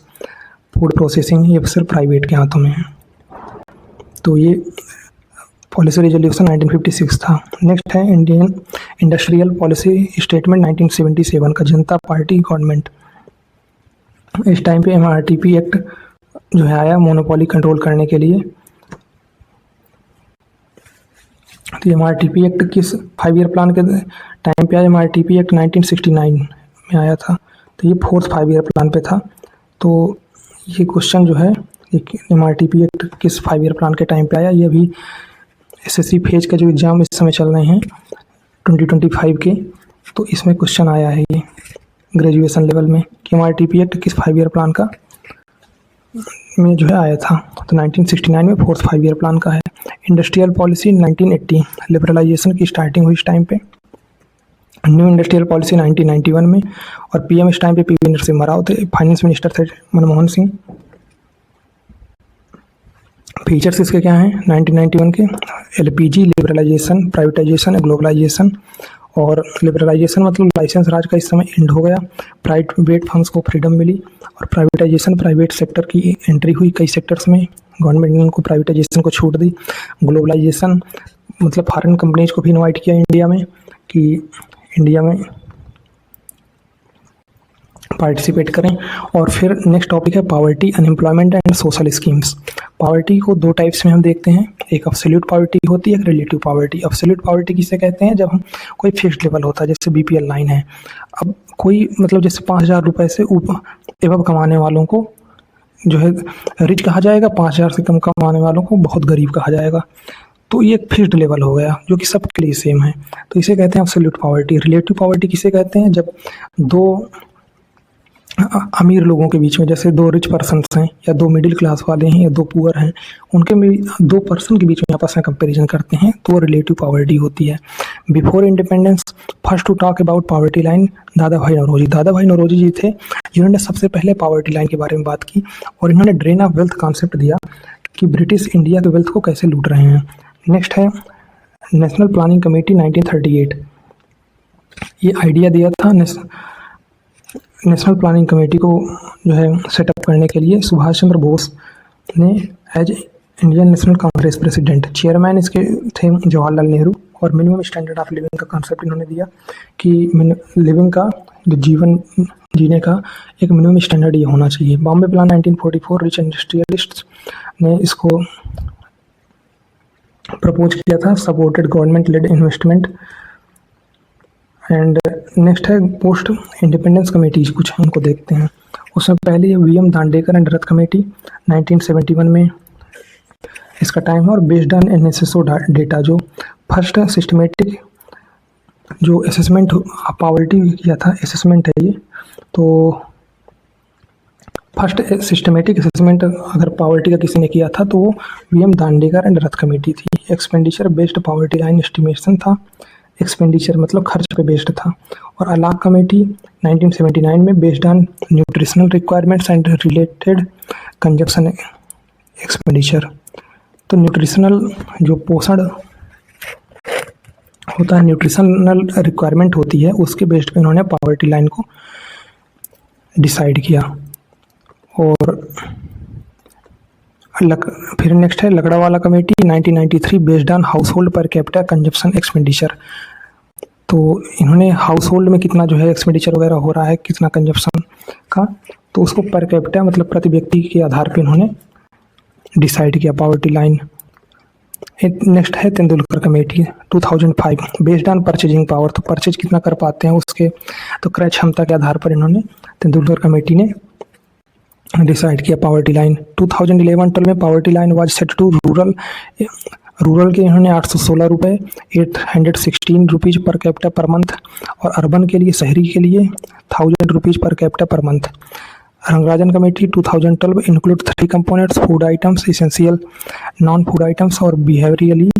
फूड प्रोसेसिंग ये सिर्फ प्राइवेट के हाथों में है। तो ये पॉलिसी रेजोल्यूशन 1956 था। नेक्स्ट है इंडियन इंडस्ट्रियल पॉलिसी स्टेटमेंट 1977 का, जनता पार्टी गवर्नमेंट। इस टाइम पे MRTP एक्ट जो है आया मोनोपोली कंट्रोल करने के लिए। तो MRTP एक्ट किस 5 ईयर प्लान के टाइम पे आया? MRTP एक्ट 1969 में आया था, तो ये 4th 5 ईयर प्लान पे था। तो ये क्वेश्चन जो है MRTP एक्ट किस 5 ईयर प्लान के टाइम पे आया, ये भी SSC फेज का जो एग्ज़ाम इस समय चल रहे हैं 2025 के, तो इसमें क्वेश्चन आया है ये ग्रेजुएशन लेवल में कि MRTP एक्ट किस 5 ईयर प्लान का में जो है आया था। तो 1969 में 4th 5 ईयर प्लान का है। इंडस्ट्रियल पॉलिसी 1980 लिबरलाइजेशन की स्टार्टिंग हुई इस टाइम पे। न्यू इंडस्ट्रियल पॉलिसी 1991 में, और PM इस टाइम पे PV नरसिम्हा राव थे, फाइनेंस मिनिस्टर थे मनमोहन सिंह। फीचर्स इसके क्या हैं 1991 के? LPG liberalisation, privatisation, globalisation. और लिबरलाइजेशन मतलब लाइसेंस राज का इस समय एंड हो गया, प्राइवेट फंड्स को फ्रीडम मिली। और प्राइवेटाइजेशन प्राइवेट सेक्टर की एंट्री हुई कई सेक्टर्स में, गवर्नमेंट ने उनको प्राइवेटाइजेशन को छूट दी। ग्लोबलाइजेशन मतलब फॉरेन कंपनीज को भी इनवाइट किया इंडिया में कि इंडिया में पार्टिसिपेट करें। और फिर नेक्स्ट टॉपिक है poverty, unemployment and social schemes. Poverty को 2 टाइप्स में हम देखते हैं, एक एब्सोल्यूट पावर्टी होती है, एक रिलेटिव पावर्टी। एब्सोल्यूट पावर्टी किसे कहते हैं? जब हम कोई फिक्स्ड लेवल होता है, जैसे BPL लाइन है। अब कोई मतलब जैसे 5,000 रुपये से ऊपर एवं कमाने वालों को जो है रिच कहा जाएगा, 5,000 से कम कमाने वालों को बहुत गरीब कहा जाएगा। तो ये एक फिक्स्ड लेवल हो गया जो कि सबके लिए सेम है, तो इसे कहते हैं एब्सोल्यूट पावर्टी। रिलेटिव पावर्टी किसे कहते हैं? जब 2 अमीर लोगों के बीच में, जैसे 2 रिच पर्सन्स हैं या 2 मिडिल क्लास वाले हैं या 2 पुअर हैं, उनके में 2 पर्सन के बीच में आपस में कंपैरिजन करते हैं, तो वो रिलेटिव पावर्टी होती है। Before independence first to talk about poverty line Dadabhai Naoroji. दादा भाई नौरोजी जी थे जिन्होंने सबसे पहले पावर्टी लाइन के बारे में बात की, और इन्होंने ड्रेन ऑफ वेल्थ कॉन्सेप्ट दिया कि ब्रिटिश इंडिया के वेल्थ को कैसे लूट रहे हैं। नेक्स्ट है नेशनल प्लानिंग कमेटी 1938। ये आइडिया दिया था नेशनल प्लानिंग कमेटी को जो है सेटअप करने के लिए सुभाष चंद्र बोस ने as Indian National Congress president. Chairman इसके थे जवाहरलाल नेहरू। और मिनिमम स्टैंडर्ड ऑफ लिविंग का कॉन्सेप्ट इन्होंने दिया कि लिविंग का जो जीवन जीने का एक मिनिमम स्टैंडर्ड ये होना चाहिए। बॉम्बे प्लान 1944 रिच इंडस्ट्रियलिस्ट्स ने इसको प्रपोज किया था, supported government led investment. And next है पोस्ट इंडिपेंडेंस कमेटीज, कुछ उनको देखते हैं। उसमें पहले VM Dandekar and Rath committee 1971 में इसका टाइम है, और बेस्ड ऑन NSSO डेटा, जो फर्स्ट सिस्टमेटिक जो असेसमेंट पावर्टी किया था असेसमेंट है ये। तो फर्स्ट सिस्टमेटिक असेसमेंट अगर पावर्टी का किसी ने किया था तो वो VM Dandekar and Rath committee थी। Expenditure based poverty line estimation था, एक्सपेंडिचर मतलब खर्च पे बेस्ड था। और अलाक कमेटी 1979 में based on nutritional requirements and related consumption expenditure. तो न्यूट्रिशनल जो पोषण होता है, न्यूट्रिशनल रिक्वायरमेंट होती है, उसके बेस्ड पे इन्होंने पावर्टी लाइन को डिसाइड किया। और फिर नेक्स्ट है Lakdawala committee 1993 based on house hold per capita consumption expenditure. तो इन्होंने हाउस होल्ड में कितना जो है एक्सपेंडिचर वगैरह हो रहा है, कितना कंजप्शन का, तो उसको पर कैपिटा मतलब प्रति व्यक्ति के आधार पर इन्होंने डिसाइड किया पावर्टी लाइन। नेक्स्ट है Tendulkar committee 2005 based on purchasing power. तो परचेज कितना कर पाते हैं उसके तो क्रय क्षमता के आधार पर इन्होंने तेंदुलकर कमेटी ने डिसाइड किया पावर्टी लाइन 2011-12 में poverty line was set to rural के इन्होंने 816 रुपये 816 rupees per capita per month, और अर्बन के लिए शहरी के लिए 1000 rupees per capita per month. Rangarajan committee 2012 include 3 components: food items, essential non food items और behaviorally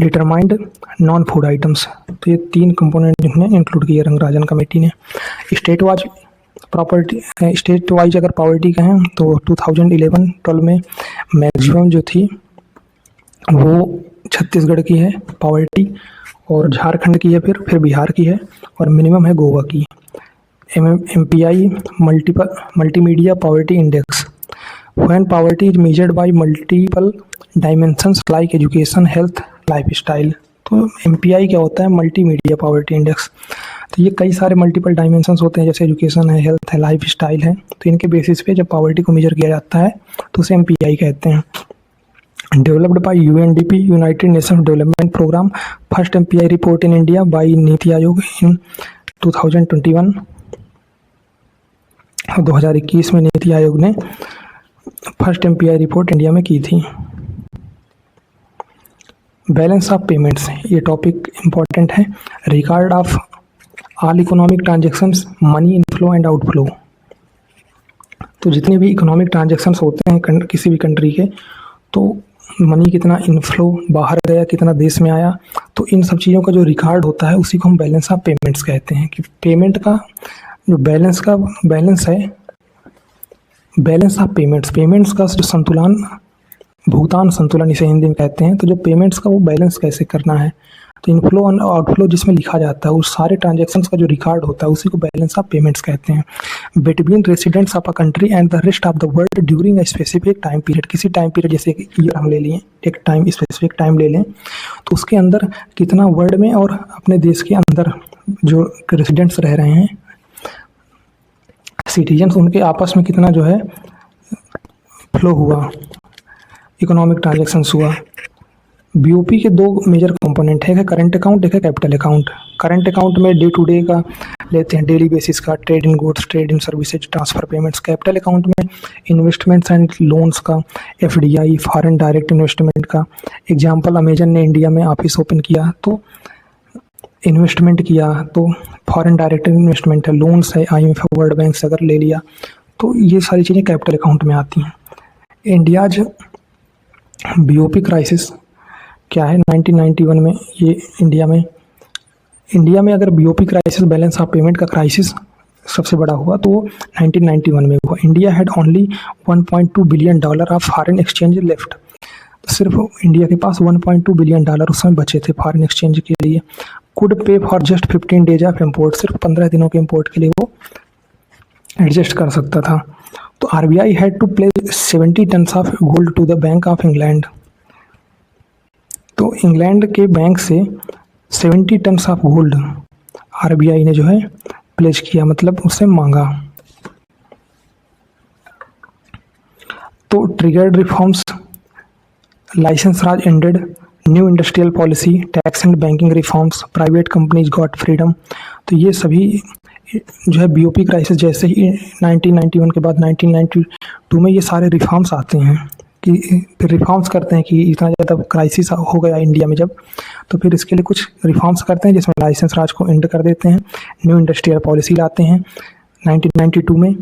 determined non food items. तो ये 3 कंपोनेंट जिन्होंने इंक्लूड किए रंगराजन कमेटी ने। स्टेट वाइज अगर पॉवर्टी कहें तो 2011-12 में मैक्सिमम जो थी वो छत्तीसगढ़ की है पॉवर्टी, और झारखंड की है, फिर बिहार की है, और मिनिमम है गोवा की। MPI multimedia poverty index, when poverty is measured by multiple dimensions like education, health, lifestyle. तो MPI क्या होता है? Multimedia poverty index. तो ये कई सारे मल्टीपल डायमेंशंस होते हैं, जैसे एजुकेशन है, हेल्थ है, लाइफस्टाइल है। तो इनके बेसिस पे जब पॉवर्टी को मेजर किया जाता है तो उसे MPI कहते हैं। Developed by UNDP, United Nations Development Programme. First MPI report in India by NITI Aayog इन 2021। 2021 में नीति आयोग ने फर्स्ट MPI रिपोर्ट इंडिया में की थी। बैलेंस ऑफ पेमेंट्स, ये टॉपिक इम्पॉर्टेंट है। Record of all economic transactions, money inflow and outflow. तो जितने भी इकोनॉमिक ट्रांजेक्शन्स होते हैं किसी भी कंट्री के, तो मनी कितना इनफ्लो बाहर गया, कितना देश में आया, तो इन सब चीज़ों का जो रिकॉर्ड होता है उसी को हम बैलेंस ऑफ पेमेंट्स कहते हैं। कि पेमेंट का जो बैलेंस है, बैलेंस ऑफ पेमेंट्स का जो संतुलन, भुगतान संतुलन इसे हिंदी में कहते हैं। तो जो पेमेंट्स का वो बैलेंस कैसे करना है, तो इनफ्लो और आउटफ्लो जिसमें लिखा जाता है उस सारे ट्रांजैक्शंस का जो रिकॉर्ड होता है उसी को बैलेंस ऑफ पेमेंट्स कहते हैं। Between residents of a country and the rest of the world during a specific time period, किसी टाइम पीरियड, जैसे ईयर हम ले लिए, एक टाइम स्पेसिफिक टाइम ले लें, तो उसके अंदर कितना वर्ल्ड में और अपने देश के अंदर जो रेसिडेंट्स रह रहे हैं, सिटीजन्स, उनके आपस में कितना जो है फ्लो हुआ, इकोनॉमिक ट्रांजैक्शंस हुआ। BOP के 2 मेजर कंपोनेंट है, करंट अकाउंट, एक है कैपिटल अकाउंट। करंट अकाउंट में डे टू डे का लेते हैं, डेली बेसिस का, trade in goods, trade in services, transfer payments. Capital account में इन्वेस्टमेंट्स एंड लोन्स का, FDI, फॉरेन डायरेक्ट इन्वेस्टमेंट का। एग्जांपल, अमेजन ने इंडिया में ऑफिस ओपन किया तो इन्वेस्टमेंट किया, तो फॉरेन डायरेक्ट इन्वेस्टमेंट है। लोन्स है, IMF, वर्ल्ड बैंक से अगर ले लिया, तो ये सारी चीज़ें कैपिटल अकाउंट में आती हैं। इंडियाज BOP क्राइसिस क्या है? 1991 में ये इंडिया में अगर BOP crisis, balance of payment का क्राइसिस सबसे बड़ा हुआ तो वो 1991 में हुआ। India had only $1.2 billion of foreign exchange left. तो सिर्फ इंडिया के पास $1.2 बिलियन उस समय बचे थे फॉरेन एक्सचेंज के लिए। कुड पे for just 15 days of import, सिर्फ 15 दिनों के इम्पोर्ट के लिए वो एडजस्ट कर सकता था। तो RBI had to place 70 tonnes of gold to the Bank of England. तो इंग्लैंड के बैंक से 70 टन्स ऑफ गोल्ड RBI ने जो है प्लेस किया, मतलब उससे मांगा। तो triggered reforms, licence Raj ended, new industrial policy, tax and banking reforms, private companies got freedom. तो ये सभी जो है BOP क्राइसिस जैसे ही 1991 के बाद 1992 में ये सारे रिफॉर्म्स आते हैं कि फिर रिफॉर्म्स करते हैं कि इतना ज़्यादा क्राइसिस हो गया इंडिया में जब, तो फिर इसके लिए कुछ रिफॉर्म्स करते हैं जिसमें लाइसेंस राज को एंड कर देते हैं, न्यू इंडस्ट्रियल पॉलिसी लाते हैं 1992 में,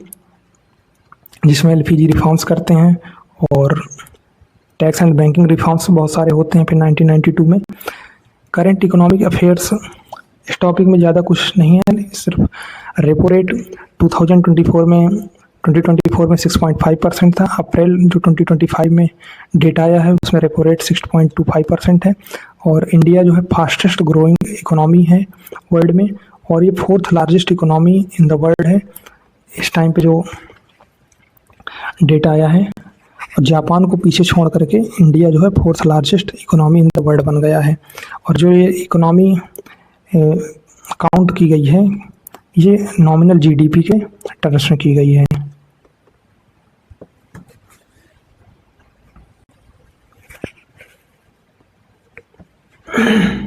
जिसमें LPG रिफॉर्म्स करते हैं, और टैक्स एंड बैंकिंग रिफॉर्म्स बहुत सारे होते हैं फिर 1992 में। करंट इकोनॉमिक अफेयर्स, इस टॉपिक में ज़्यादा कुछ नहीं है, सिर्फ रेपो रेट 2024 में 6.5% था। अप्रैल जो 2025 में डेटा आया है उसमें रेपो रेट 6.25% है। और इंडिया जो है फास्टेस्ट ग्रोइंग इकोनॉमी है वर्ल्ड में, और ये 4th largest economy in the world है इस टाइम पे जो डेटा आया है। और जापान को पीछे छोड़ करके इंडिया जो है 4th largest economy in the world बन गया है। और जो ये इकोनॉमी काउंट की गई है ये नॉमिनल GDP के टर्म्स में की गई है।